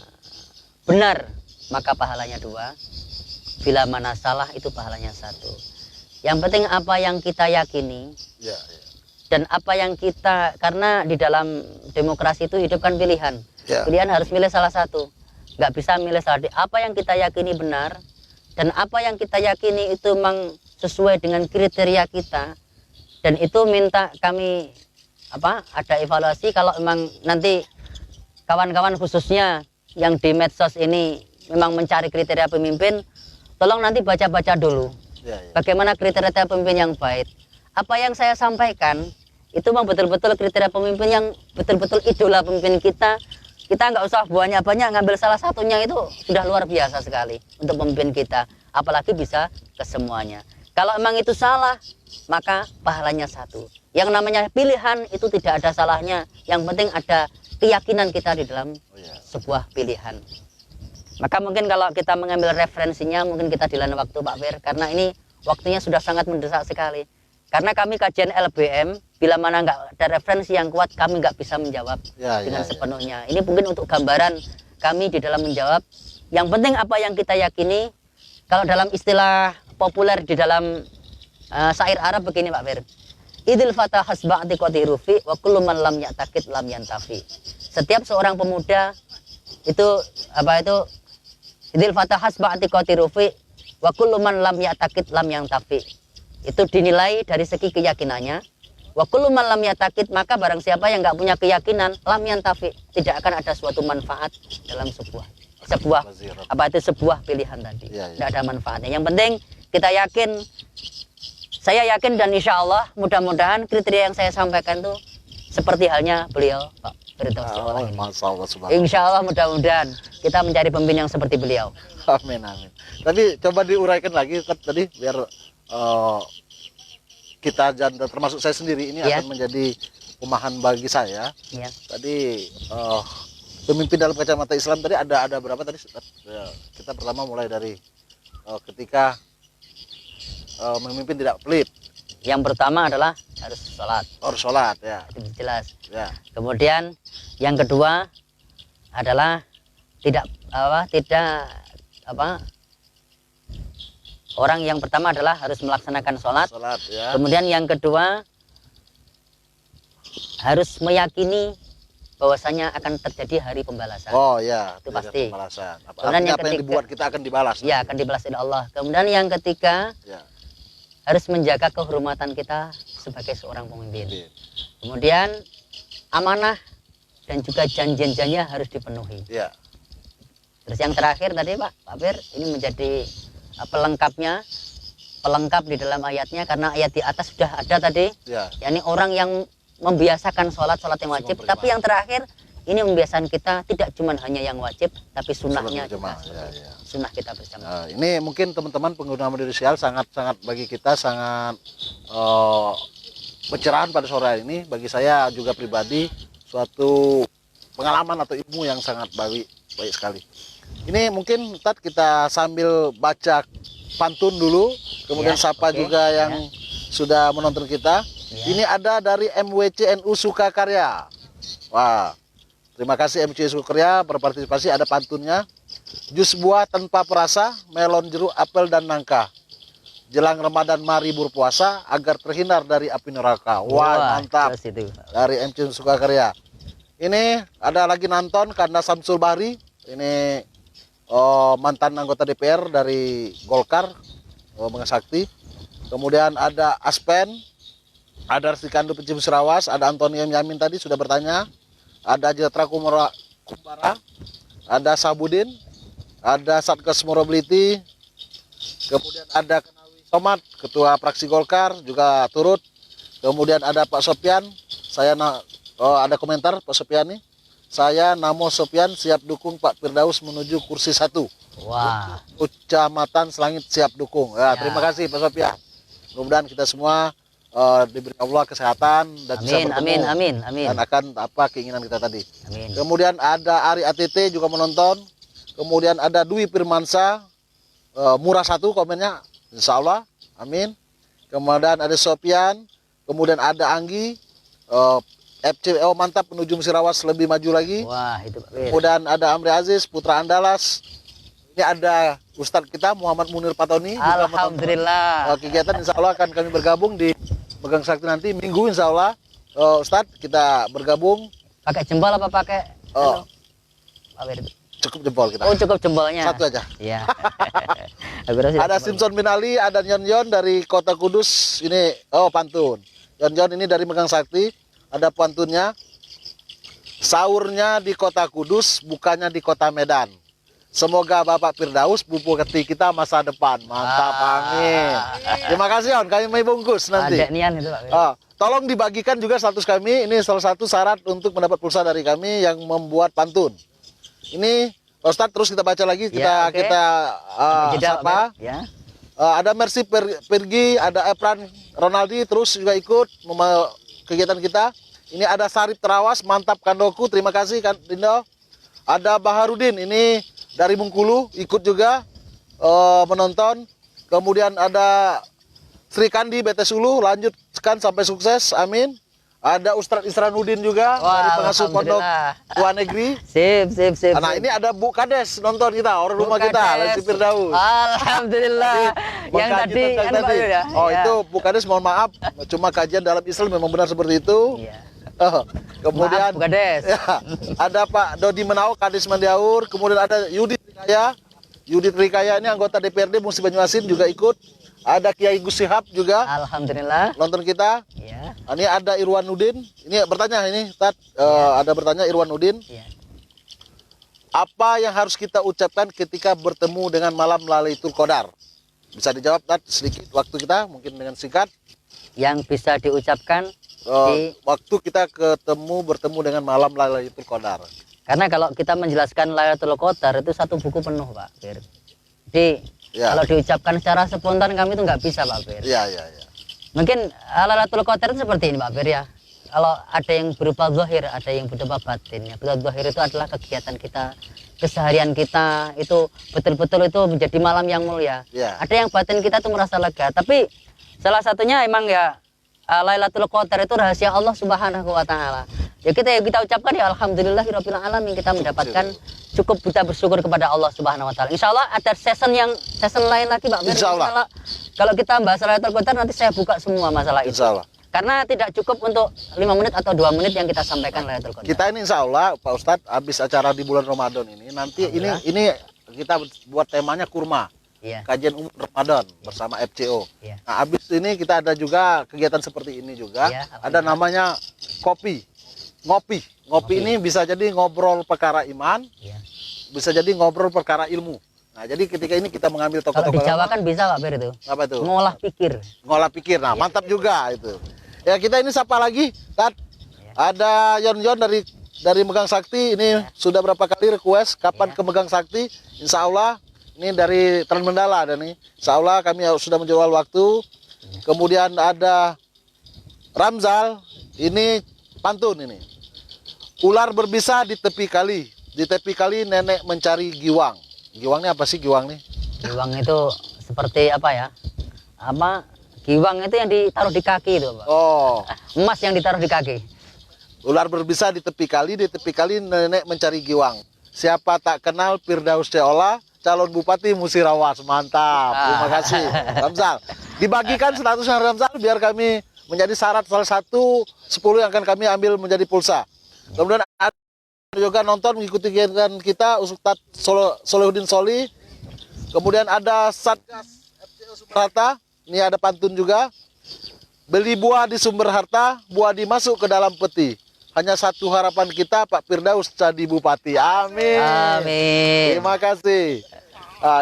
S3: benar maka pahalanya 2, bila mana salah itu pahalanya 1. Yang penting apa yang kita yakini,
S2: Ya.
S3: dan apa yang kita, karena di dalam demokrasi itu hidup kan pilihan.
S2: Ya.
S3: Pilihan harus milih salah satu, nggak bisa milih salah. Apa yang kita yakini benar, dan apa yang kita yakini itu memang sesuai dengan kriteria kita, dan itu minta kami ada evaluasi. Kalau memang nanti kawan-kawan khususnya yang di medsos ini memang mencari kriteria pemimpin, tolong nanti baca-baca dulu bagaimana kriteria pemimpin yang baik. Apa yang saya sampaikan itu memang betul-betul kriteria pemimpin yang betul-betul idola pemimpin kita. Kita nggak usah banyak-banyak ngambil salah satunya, itu sudah luar biasa sekali untuk pemimpin kita, apalagi bisa ke semuanya. Kalau memang itu salah, maka pahalanya satu. Yang namanya pilihan itu tidak ada salahnya, yang penting ada keyakinan kita di dalam sebuah pilihan. Maka mungkin kalau kita mengambil referensinya, mungkin kita di lain waktu Pak Fir, karena ini waktunya sudah sangat mendesak sekali. Karena kami kajian LBM, bila mana nggak ada referensi yang kuat, kami nggak bisa menjawab dengan sepenuhnya. Ini mungkin untuk gambaran kami di dalam menjawab. Yang penting apa yang kita yakini. Kalau dalam istilah populer di dalam syair Arab begini Pak Fir, idil fatah hasba'ati qadirufi wa kullu man lam ya'taqid lam yantafi. Setiap seorang pemuda itu idil fatah hasba'ati qadirufi wa kullu man lam ya'taqid lam yantafi. Itu dinilai dari segi keyakinannya. Wa kullu man lam ya'taqid, maka barang siapa yang nggak punya keyakinan, lam yantafi, tidak akan ada suatu manfaat dalam sebuah pilihan tadi. Tidak ada manfaatnya. Yang penting kita yakin, saya yakin, dan insya Allah mudah-mudahan kriteria yang saya sampaikan itu seperti halnya beliau Pak Firdaus Syiola ini. Insya Allah mudah-mudahan kita mencari pemimpin yang seperti beliau.
S2: Amin, amin. Tapi coba diuraikan lagi tadi biar kita, dan termasuk saya sendiri ini akan menjadi pemahaman bagi saya. Tadi pemimpin dalam kacamata Islam tadi ada berapa tadi? Kita pertama mulai dari ketika memimpin tidak pelit.
S3: Yang pertama adalah harus sholat.
S2: Harus sholat, ya.
S3: Itu jelas.
S2: Ya.
S3: Kemudian yang kedua adalah orang yang pertama adalah harus melaksanakan sholat.
S2: Ya.
S3: Kemudian yang kedua harus meyakini bahwasanya akan terjadi hari pembalasan.
S2: Oh ya,
S3: itu pasti.
S2: Pembalasan.
S3: Kemudian
S2: apa yang dibuat kita akan dibalas.
S3: Ya, akan dibalas oleh Allah. Kemudian yang ketiga harus menjaga kehormatan kita sebagai seorang pemimpin. Kemudian amanah dan juga janji-janjinya harus dipenuhi. Terus yang terakhir tadi Pak Fir, ini menjadi pelengkap di dalam ayatnya, karena ayat di atas sudah ada tadi. yakni orang yang membiasakan sholat yang wajib, tapi yang terakhir ini membiasakan kita tidak cuma hanya yang wajib, tapi sunnahnya juga sunnah kita bersama.
S2: Ini mungkin teman-teman pengguna media sosial sangat bagi kita sangat pencerahan pada sore hari ini. Bagi saya juga pribadi suatu pengalaman atau ilmu yang sangat baik sekali. Ini mungkin Ustadz kita sambil baca pantun dulu, kemudian sapa juga yang sudah menonton kita. Ini ada dari MWCNU Sukakarya. Wah, terima kasih MWCNU Sukakarya berpartisipasi. Ada pantunnya. Jus buah tanpa perasa, melon, jeruk, apel, dan nangka. Jelang Ramadan mari berpuasa agar terhindar dari api neraka. Wah, mantap. Dari MWCNU Sukakarya. Ini ada lagi Nanton karena Samsul Bahri. Ini mantan anggota DPR dari Golkar, Mengasakti. Kemudian ada Aspen, ada Rikandu Pencim Serawas, ada Antonium Yamin tadi sudah bertanya, ada Jatra Kumbara, ada Sabudin, ada Satgas Mobility, kemudian ada Kenawi Somad, Ketua Fraksi Golkar juga turut, kemudian ada Pak Sopian, ada komentar Pak Sopian nih, saya Namo Sopian siap dukung Pak Firdaus menuju kursi 1.
S3: Wah.
S2: Kecamatan Selangit siap dukung. Terima kasih Pak Sopian. Mudah-mudahan kita semua diberi Allah kesehatan dan bisa bertemu
S3: amin.
S2: dan akan keinginan kita tadi.
S3: Amin.
S2: Kemudian ada Ari ATT juga menonton. Kemudian ada Dwi Firmansa, murah 1 komennya, insya Allah, amin. Kemudian ada Sopian, kemudian ada Anggi, FCO mantap menuju Musirawas lebih maju lagi.
S3: Wah, itu Pak Fir.
S2: Kemudian ada Amri Aziz, Putra Andalas. Ini ada Ustadz kita Muhammad Munir Patoni.
S3: Alhamdulillah.
S2: Kegiatan insya Allah akan kami bergabung di Megang Sakti nanti minggu insya Allah. Ustadz kita bergabung.
S3: Pakai jempol apa pakai? Pak Fir.
S2: cukup jempol kita.
S3: Oh, cukup jempolnya.
S2: Satu aja.
S3: Iya. Aku rasa
S2: Ada Simpson bin Ali, ada Yon dari Kota Kudus. Ini pantun. Yon ini dari Megang Sakti, ada pantunnya. Sahurnya di Kota Kudus, bukannya di Kota Medan. Semoga Bapak Firdaus bupati kita masa depan. Mantap, amin. Terima kasih On, kami mau bungkus nanti.
S3: Ada nian itu, Pak Fir.
S2: Tolong dibagikan juga status kami. Ini salah satu syarat untuk mendapat pulsa dari kami yang membuat pantun. Ini Pak Ustadz, terus kita baca lagi,
S3: Ya, oke.
S2: kita
S3: Jeda, Pak
S2: sapa.
S3: Fir. Ya.
S2: Ada Mercy Pergi, ada Epran Ronaldi terus juga ikut kegiatan kita. Ini ada Sarip Terawas, mantap Kandoku, terima kasih Kan Dindo. Ada Baharudin, ini dari Bengkulu ikut juga menonton. Kemudian ada Sri Kandi BT Sulu, lanjutkan sampai sukses, amin. Ada Ustadz Isranudin juga dari pengasuh pondok Tua Negeri.
S3: Sip.
S2: Nah ini ada Bu Kades nonton kita, orang rumah
S3: Bu
S2: kita,
S3: Kades.
S2: Lesti Firdaus.
S3: Alhamdulillah. Yang
S2: Mengkaji
S3: tadi
S2: tentang
S3: kan Pak
S2: tadi.
S3: Fir ya.
S2: Oh
S3: Ya.
S2: itu Bu Kades, mohon maaf, cuma kajian dalam Islam memang benar seperti itu.
S3: Iya.
S2: Kemudian
S3: Maaf, Bu Kades.
S2: ya, ada Pak Dodi Menau, Kades Mandiaur. Kemudian ada Yudit Rikaya. Yudit Rikaya ini anggota DPRD Musi Banyuasin juga ikut. Ada Kiai Gus Sihab juga
S3: Alhamdulillah.
S2: nonton kita.
S3: Iya.
S2: Ini ada Irwan Nudin. Ini bertanya ini, ada bertanya Irwan Nudin.
S3: Iya.
S2: Apa yang harus kita ucapkan ketika bertemu dengan malam Lailatul Qadar? Bisa dijawab Tat sedikit waktu kita mungkin dengan singkat.
S3: Yang bisa diucapkan
S2: Waktu kita bertemu dengan malam Lailatul Qadar.
S3: karena kalau kita menjelaskan Lailatul Qadar itu satu buku penuh, Pak Fir. Jadi
S2: Ya.
S3: kalau diucapkan secara spontan kami itu nggak bisa, Pak Fir.
S2: Iya.
S3: Mungkin Lailatul Qadar itu seperti ini, Pak Fir ya. Kalau ada yang berupa zahir, ada yang berupa batin. Ya, zahir itu adalah kegiatan kita, keseharian kita, itu betul-betul itu menjadi malam yang mulia.
S2: Ya.
S3: Ada yang batin kita tuh merasa lega. Tapi salah satunya emang ya Lailatul Qadar itu rahasia Allah Subhanahu wa taala. Ya kita ucapkan ya alhamdulillahirabbil alamin, kita mendapatkan cukup kita bersyukur kepada Allah Subhanahu wa taala. Insyaallah ada session lain lagi, Pak.
S2: Insyaallah.
S3: Kalau kita bahas Lailatul Qadar nanti saya buka semua masalah itu.
S2: Insyaallah.
S3: Karena tidak cukup untuk 5 menit atau 2 menit yang kita sampaikan Lailatul Qadar.
S2: Kita ini insya Allah Pak Ustadz habis acara di bulan Ramadan ini nanti ini kita buat temanya kurma.
S3: Iya.
S2: Kajian umum Ramadan bersama FCO.
S3: Iya.
S2: Nah, habis ini kita ada juga kegiatan seperti ini juga.
S3: Iya,
S2: Ada namanya ngopi. Ngopi ini bisa jadi ngobrol perkara iman,
S3: Iya.
S2: bisa jadi ngobrol perkara ilmu. Nah, jadi ketika ini kita mengambil
S3: Kalau
S2: tokoh-tokoh
S3: di Jawa
S2: lama,
S3: kan bisa, Pak Fir itu.
S2: apa itu?
S3: Ngolah pikir.
S2: Ngolah pikir. Nah, mantap juga itu. Ya, kita ini siapa lagi? Tat? Ada Yon dari Megang Sakti. Ini sudah berapa kali request kapan ke Megang Sakti? Insya Allah ini dari Trans Mandala ada nih. Insya Allah kami sudah menjual waktu. Kemudian ada Ramzal. Ini pantun ini. Ular berbisa di tepi kali. Di tepi kali nenek mencari giwang. Giwang ini apa sih giwang nih?
S3: Giwang itu seperti apa ya? Giwang itu yang ditaruh di kaki itu, Pak.
S2: Oh,
S3: Emas yang ditaruh di kaki.
S2: ular berbisa di tepi kali nenek mencari giwang. Siapa tak kenal Firdaus Ceola, calon Bupati Musirawas. Mantap, terima kasih Ramzal. Dibagikan statusnya Ramzal biar kami menjadi syarat salah satu 10 yang akan kami ambil menjadi pulsa. Kemudian ada juga nonton mengikuti kegiatan kita Ustadz Solehudin Soli. Kemudian ada Satgas FCO Sumber Harta. Ini ada pantun juga. Beli buah di Sumber Harta, buah dimasuk ke dalam peti. Hanya satu harapan kita, Pak Firdaus jadi bupati. Amin.
S3: Amin.
S2: Terima kasih.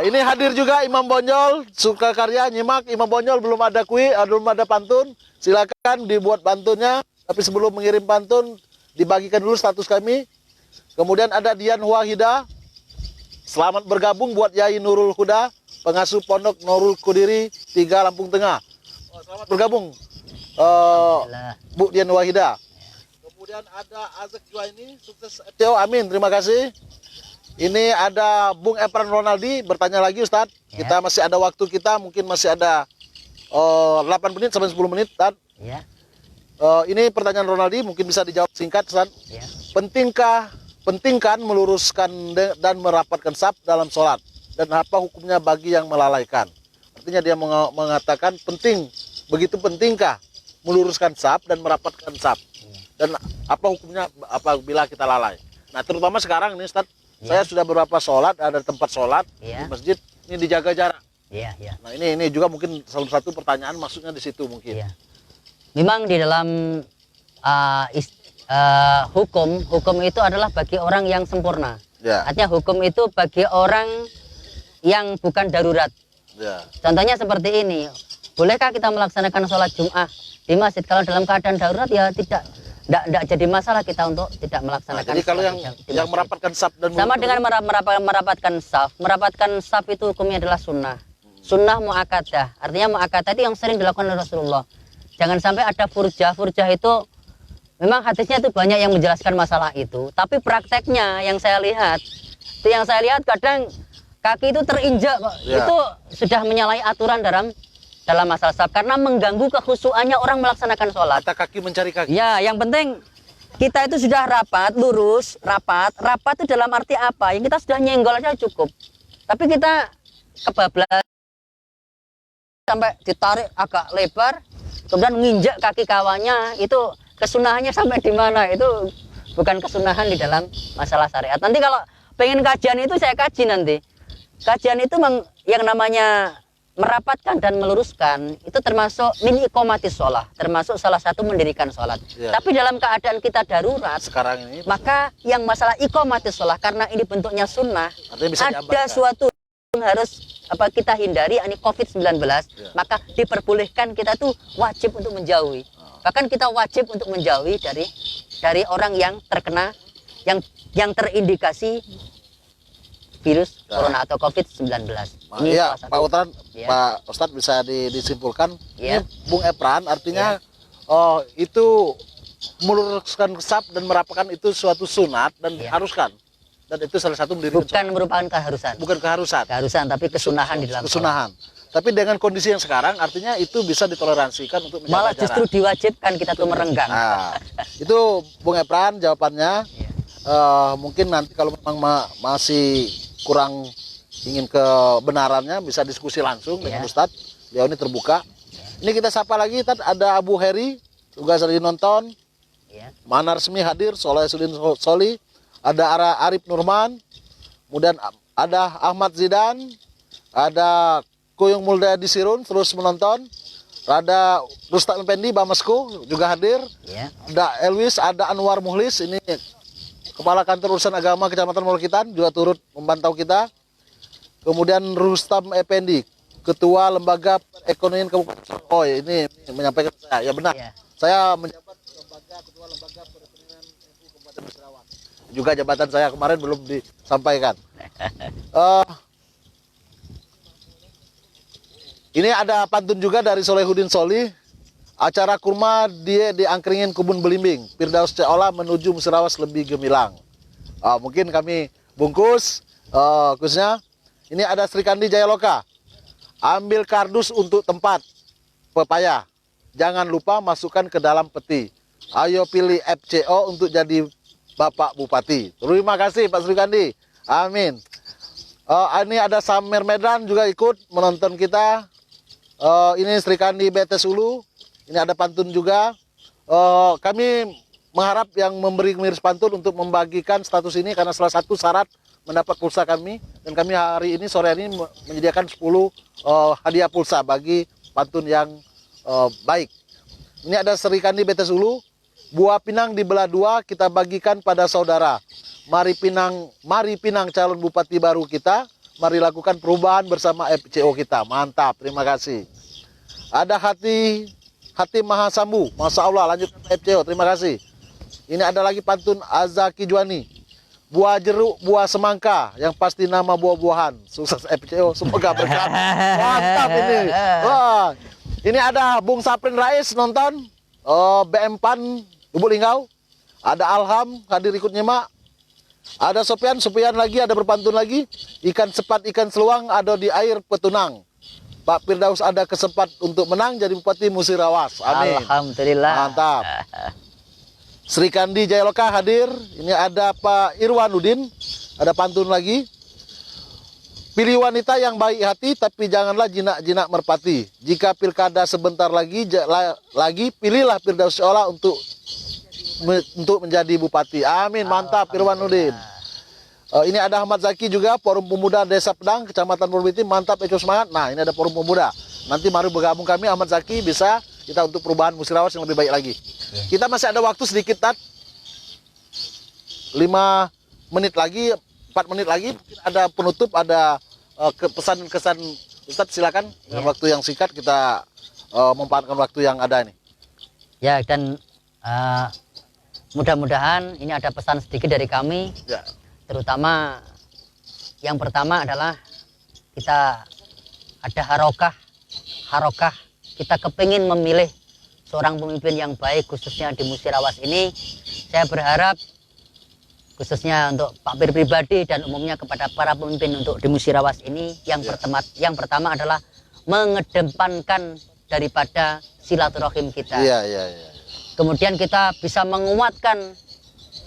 S2: Ini hadir juga Imam Bonjol, suka karya, nyimak. Imam Bonjol belum ada belum ada pantun. Silakan dibuat pantunnya. Tapi sebelum mengirim pantun, dibagikan dulu status kami. Kemudian ada Dian Wahida. Selamat bergabung buat Yai Nurul Huda, pengasuh Pondok Nurul Kudiri 3 Lampung Tengah. Selamat bergabung, Bu Dian Wahida. Kemudian ada Azek Juwaini, sukses FCO, amin, terima kasih. Ini ada Bung Epran Ronaldi, bertanya lagi Ustadz.
S3: Ya.
S2: Kita masih ada waktu kita, mungkin masih ada 8 menit sampai 10 menit, Ustadz.
S3: Ya.
S2: Ini pertanyaan Ronaldi, mungkin bisa dijawab singkat, Ustadz.
S3: Ya.
S2: Pentingkan meluruskan dan merapatkan saf dalam sholat? Dan apa hukumnya bagi yang melalaikan? Artinya dia mengatakan begitu pentingkah meluruskan saf dan merapatkan saf? Dan apa hukumnya apabila kita lalai? Nah, terutama sekarang ini Ustadz, Saya sudah beberapa sholat, ada tempat sholat
S3: Ya.
S2: di masjid, ini dijaga jarak.
S3: Iya, iya.
S2: Nah ini juga mungkin salah satu pertanyaan maksudnya di situ mungkin.
S3: Iya. Memang di dalam hukum itu adalah bagi orang yang sempurna.
S2: Ya.
S3: Artinya hukum itu bagi orang yang bukan darurat.
S2: Ya.
S3: Contohnya seperti ini. Bolehkah kita melaksanakan sholat Jum'ah di masjid? Kalau dalam keadaan darurat ya tidak jadi masalah kita untuk tidak
S2: Nah,
S3: melaksanakan.
S2: jadi kalau
S3: sholat
S2: yang
S3: di masjid.
S2: merapatkan saf dan
S3: Sama dengan merapatkan saf itu hukumnya adalah sunnah. Sunnah mu'akadah. Artinya mu'akadah itu yang sering dilakukan oleh Rasulullah. Jangan sampai ada furjah. Furjah itu memang hadisnya itu banyak yang menjelaskan masalah itu. Tapi prakteknya yang saya lihat, kadang kaki itu terinjak kok.
S2: Ya.
S3: Itu sudah menyalahi aturan dalam masalah saf karena mengganggu kekhusyuannya orang melaksanakan sholat.
S2: kata kaki mencari kaki.
S3: Ya, yang penting kita itu sudah rapat, lurus, rapat itu dalam arti apa? Yang kita sudah nyenggol aja cukup. Tapi kita kebablasan sampai ditarik agak lebar, kemudian menginjak kaki kawannya, itu kesunahannya sampai di mana? Itu bukan kesunahan di dalam masalah syariat. Nanti kalau pengen kajian itu saya kaji nanti. Kajian itu yang namanya merapatkan dan meluruskan itu termasuk min iqamatis sholat, termasuk salah satu mendirikan sholat.
S2: Ya.
S3: Tapi dalam keadaan kita darurat,
S2: Sekarang ini
S3: maka yang masalah iqamatis sholat karena ini bentuknya sunnah,
S2: artinya bisa
S3: ada
S2: diabarkan.
S3: suatu yang harus kita hindari, ini COVID-19, maka diperbolehkan kita tuh wajib untuk menjauhi. Bahkan kita wajib untuk menjauhi dari orang yang terkena, yang terindikasi virus corona atau COVID-19.
S2: Iya, Pak Utran,
S3: Ya.
S2: Pak Ustadz bisa disimpulkan.
S3: Ya.
S2: Ini Bung Epran, artinya itu meluruskan saf dan merapatkan itu suatu sunat dan
S3: Ya.
S2: diharuskan. Dan itu salah satu mendirikan
S3: Bukan merupakan keharusan.
S2: bukan keharusan.
S3: Keharusan, tapi kesunahan di dalam sholat.
S2: Kesunahan. Tapi dengan kondisi yang sekarang, artinya itu bisa ditoleransikan untuk menjaga
S3: Malah
S2: jarak.
S3: justru diwajibkan kita tuh merenggang.
S2: Nah, itu Bung Epran jawabannya.
S3: Ya.
S2: Mungkin nanti kalau memang masih kurang ingin kebenarannya bisa diskusi langsung dengan
S3: Ya.
S2: Ustadz. Beliau ini terbuka. Ini kita sapa lagi, ada Abu Heri juga sering nonton.
S3: Ya.
S2: Manar Resmi hadir, Soleh Sudin Soli, ada Arif Nurman, kemudian ada Ahmad Zidan, ada Kuyung Mulda di Sirun terus menonton. Ada Rustam Effendi Bamasku juga hadir.
S3: Ya.
S2: Ada Elwis, ada Anwar Muhlis, ini Kepala Kantor Urusan Agama Kecamatan Molokitan juga turut memantau kita. Kemudian Rustam Effendi, Ketua Lembaga Perekonomian Kabupaten. Oh, ini menyampaikan saya. Ya benar.
S3: Ya.
S2: Saya menjabat Ketua Lembaga Perekonomian NU Kabupaten Musirawas. Juga jabatan saya kemarin belum disampaikan. Ini ada pantun juga dari Solehudin Soli. Acara kurma dia diangkringin kebun belimbing. Firdaus Ceola menuju Musirawas lebih gemilang. Mungkin kami bungkus khususnya. Ini ada Sri Kandi Jayaloka. Ambil kardus untuk tempat pepaya. Jangan lupa masukkan ke dalam peti. Ayo pilih FCO untuk jadi Bapak Bupati. Terima kasih Pak Sri Kandi. Amin. Ini ada Samer Medan juga ikut menonton kita. Ini Sri Kandi BTS Ulu. Ini ada pantun juga. Kami mengharap yang memberi miris pantun untuk membagikan status ini karena salah satu syarat mendapat pulsa kami. Dan kami hari ini, sore ini menyediakan 10 hadiah pulsa bagi pantun yang baik. Ini ada Sri Kandi BTS Ulu. Buah pinang dibelah dua, kita bagikan pada saudara. Mari Pinang calon bupati baru kita. Mari lakukan perubahan bersama FCO kita. Mantap, terima kasih. Ada hati Mahasambu. Masya Allah, lanjutkan FCO, terima kasih. Ini ada lagi pantun Azaki Juani. Buah jeruk, buah semangka, yang pasti nama buah-buahan. Sukses FCO, semoga berkah. Mantap ini. Wah, ini ada Bung Saprin Rais nonton. BM Pan, Lubuk Linggau. Ada Alham, hadir ikut nyimak. Ada Sopian lagi, ada berpantun lagi. Ikan sepat, ikan seluang ada di air petunang. Pak Firdaus ada kesempat untuk menang jadi Bupati Musirawas. Amin.
S3: Alhamdulillah.
S2: Mantap. Sri Kandi Jayaloka hadir. Ini ada Pak Irwanudin. Ada pantun lagi. Pilih wanita yang baik hati, tapi janganlah jinak-jinak merpati. Jika pilkada sebentar lagi, pilihlah Firdaus Ceola untuk menjadi bupati. Amin. Mantap Irwanudin. Ini ada Ahmad Zaki juga, Forum Pemuda Desa Pedang, Kecamatan Purwiti, mantap, Eco semangat. Nah, ini ada Forum Pemuda. Nanti mari bergabung kami, Ahmad Zaki, bisa kita untuk perubahan Musirawas yang lebih baik lagi. Kita masih ada waktu sedikit, Tat. 5 menit lagi, 4 menit lagi, ada penutup, ada pesan-kesan. Ustadz silakan, dengan waktu yang singkat kita memanfaatkan waktu yang ada ini.
S3: Ya, dan mudah-mudahan ini ada pesan sedikit dari kami.
S2: Ya.
S3: Terutama yang pertama adalah kita ada harokah kita kepingin memilih seorang pemimpin yang baik, khususnya di Musirawas ini. Saya berharap khususnya untuk Pak Bir pribadi dan umumnya kepada para pemimpin untuk di Musirawas ini, yang pertama adalah mengedepankan daripada silaturahim kita. Kemudian kita bisa menguatkan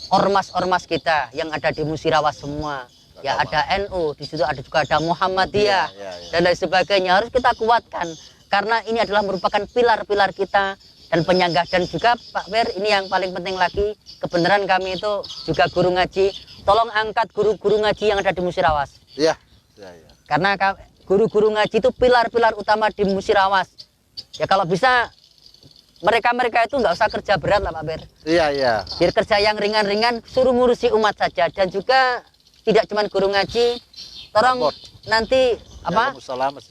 S3: ormas-ormas kita yang ada di Musirawas semua. Ya, ada NU, di situ juga ada Muhammadiyah dan lain sebagainya, harus kita kuatkan karena ini adalah merupakan pilar-pilar kita dan penyangga. Dan juga Pak Bir, ini yang paling penting lagi, kebenaran kami itu juga guru ngaji. Tolong angkat guru-guru ngaji yang ada di Musirawas. Karena guru-guru ngaji itu pilar-pilar utama di Musirawas. Ya, kalau bisa mereka itu nggak usah kerja berat lah Pak Bir. Biar kerja yang ringan-ringan, suruh ngurusi umat saja. Dan juga tidak cuma guru ngaji, tolong nanti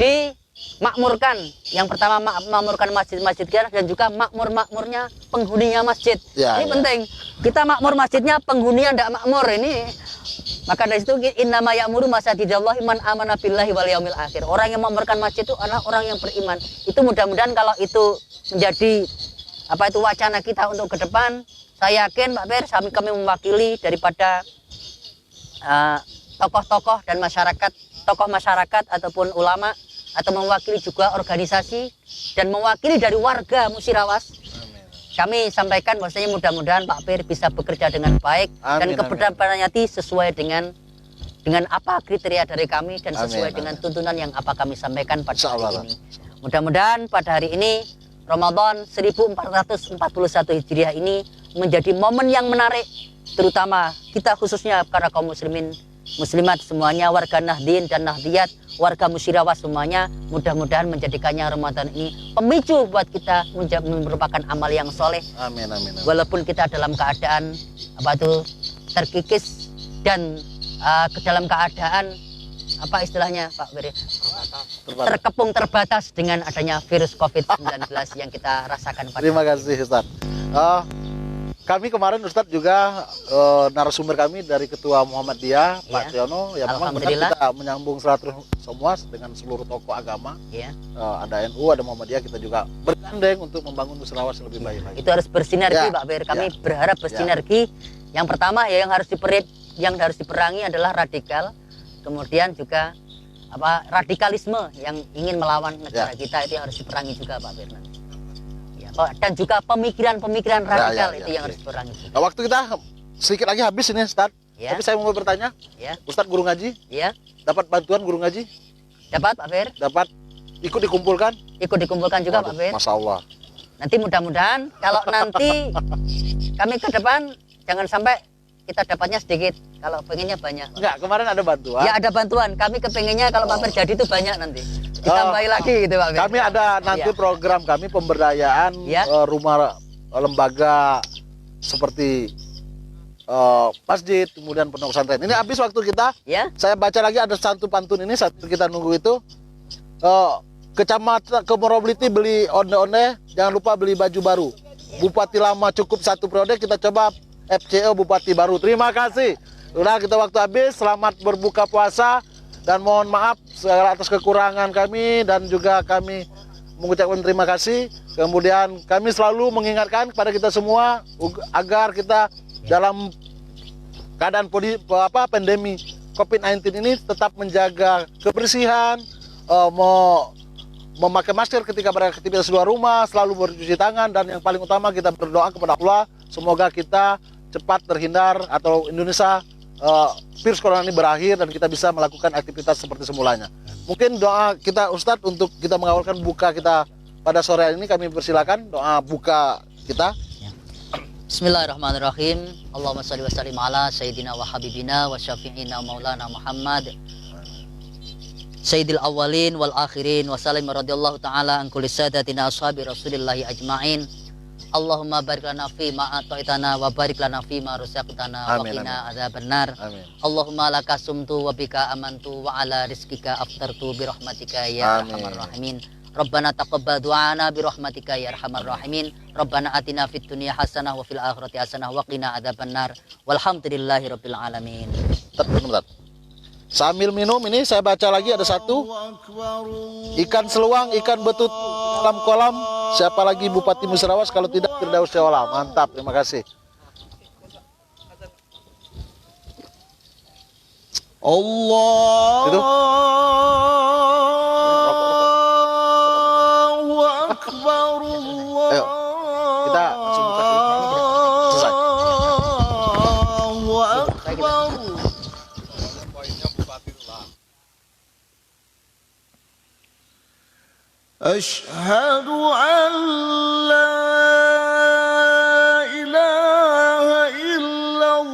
S3: dimakmurkan. Yang pertama makmurkan masjid-masjid kita, dan juga makmurnya penghuninya masjid. Ini penting. Kita makmur masjidnya, penghuninya tidak makmur ini. Maka dari situ innama ya'muru masajidallahi man amana billahi wal yaumil akhir. Orang yang memakmurkan masjid itu adalah orang yang beriman. Itu mudah-mudahan kalau itu menjadi wacana kita untuk ke depan, saya yakin Pak Bir, kami mewakili daripada tokoh-tokoh dan masyarakat, tokoh masyarakat ataupun ulama, atau mewakili juga organisasi dan mewakili dari warga Musirawas. Kami sampaikan bahwasanya mudah-mudahan Pak Bir bisa bekerja dengan baik dan keberadabannya sesuai dengan apa kriteria dari kami dan sesuai dengan tuntunan yang apa kami sampaikan pada hari ini. Mudah-mudahan pada hari ini Ramadan 1441 Hijriah ini menjadi momen yang menarik, terutama kita khususnya para kaum muslimin, muslimat semuanya, warga Nahdien dan Nahdiyat, warga Musirawas semuanya. Mudah-mudahan menjadikannya Ramadan ini pemicu buat kita merupakan amal yang soleh.
S2: Amin.
S3: Walaupun kita dalam keadaan terkikis dan dalam keadaan istilahnya Pak Beri, terkepung terbatas dengan adanya virus COVID-19 yang kita rasakan pada
S2: Terima kasih Ustadz. Kami kemarin Ustadz juga narasumber kami dari Ketua Muhammadiyah Pak Tiono, ya memang benar kita menyambung silaturahmi semua dengan seluruh tokoh agama. Ada NU, ada Muhammadiyah, kita juga bergandeng untuk membangun Musirawas yang lebih baik lagi.
S3: Itu harus bersinergi Pak Bir. Kami berharap bersinergi. Yang pertama yang harus diperangi adalah radikal. Kemudian juga radikalisme yang ingin melawan negara kita, itu harus diperangi juga Pak Bir. Dan juga pemikiran-pemikiran radikal itu yang harus diperangi.
S2: Nah, waktu kita sedikit lagi habis ini Ustadz. Tapi saya mau bertanya, Ustadz guru ngaji, dapat bantuan guru ngaji?
S3: Dapat Pak Bir.
S2: Dapat ikut dikumpulkan? Ikut dikumpulkan juga Pak Bir. Masya Allah.
S3: Nanti mudah-mudahan kalau nanti kami ke depan jangan sampai kita dapatnya sedikit, kalau pengennya banyak.
S2: Enggak, kemarin ada bantuan.
S3: Ya ada bantuan, kami kepengennya kalau Pak Bir jadi itu banyak nanti. Ditambahi lagi gitu Pak Bir.
S2: Kami ada nanti program kami pemberdayaan rumah lembaga seperti masjid, kemudian pondok pesantren. Ini habis waktu kita. Saya baca lagi ada satu pantun ini, satu kita nunggu itu. Kecamatan ke Morobliti beli onde-onde, jangan lupa beli baju baru. Bupati lama cukup satu periode, kita coba FCO Bupati baru. Terima kasih. Udah kita waktu habis. Selamat berbuka puasa dan mohon maaf segala atas kekurangan kami, dan juga kami mengucapkan terima kasih. Kemudian kami selalu mengingatkan kepada kita semua agar kita dalam keadaan pandemi COVID-19 ini tetap menjaga kebersihan, memakai masker ketika beraktivitas luar rumah, selalu bercuci tangan, dan yang paling utama kita berdoa kepada Allah semoga kita cepat terhindar atau Indonesia virus corona ini berakhir dan kita bisa melakukan aktivitas seperti semulanya. Mungkin doa kita Ustadz untuk kita mengawalkan buka kita pada sore hari ini, kami persilakan doa buka kita.
S3: Bismillahirrahmanirrahim. Allahumma shalli wa sallim ala sayyidina wa habibina wa syafi'ina maulana Muhammad sayyidil awwalin wal akhirin wa sallim radhiyallahu ta'ala an kulli sadatina ashabi rasulillahi ajma'in. Allahumma barik lana fi ma a'taitana wa barik lana fi ma razaqtana wa qina adzabannar. Allahumma laka sumtu wa bika amantu wa ala rizqika aftartu bi rahmatika ya arhamar rahimin. Rabbana taqabbal du'ana bi rahmatika ya arhamar rahimin. Rabbana atina fid dunya hasanah wa fil akhirati hasanah wa qina adzabannar. Walhamdulillahi rabbil alamin.
S5: Bentar. Sambil minum ini saya baca lagi ada satu. Ikan seluang, ikan betut dalam kolam. Siapa lagi Bupati Musirawas kalau tidak Firdaus Syiola. Mantap, terima kasih.
S6: Allah.
S5: Itu. Ayo, kita langsung buka dulu. Selesai.
S6: Asyhadu an la ilaha illallah.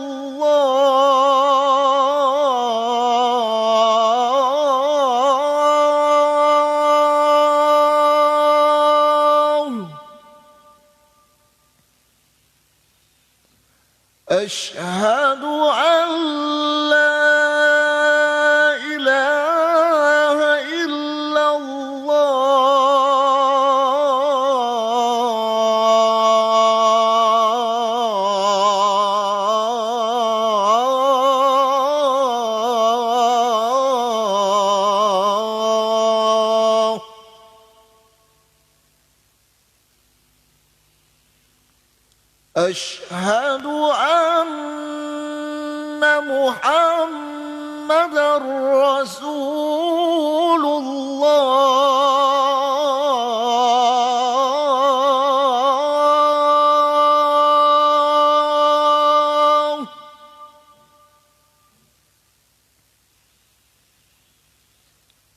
S6: Asyhadu an la ilaha illallah. Asyhadu anna Muhammadar Rasulullah.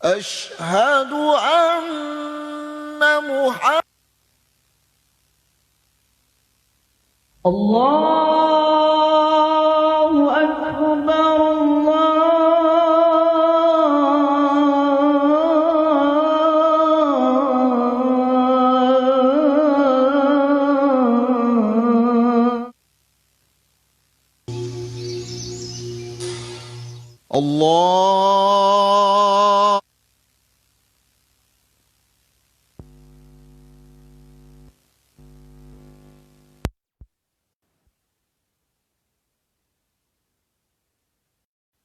S6: Asyhadu anna Muhammadar Allahu Akbar, Allah.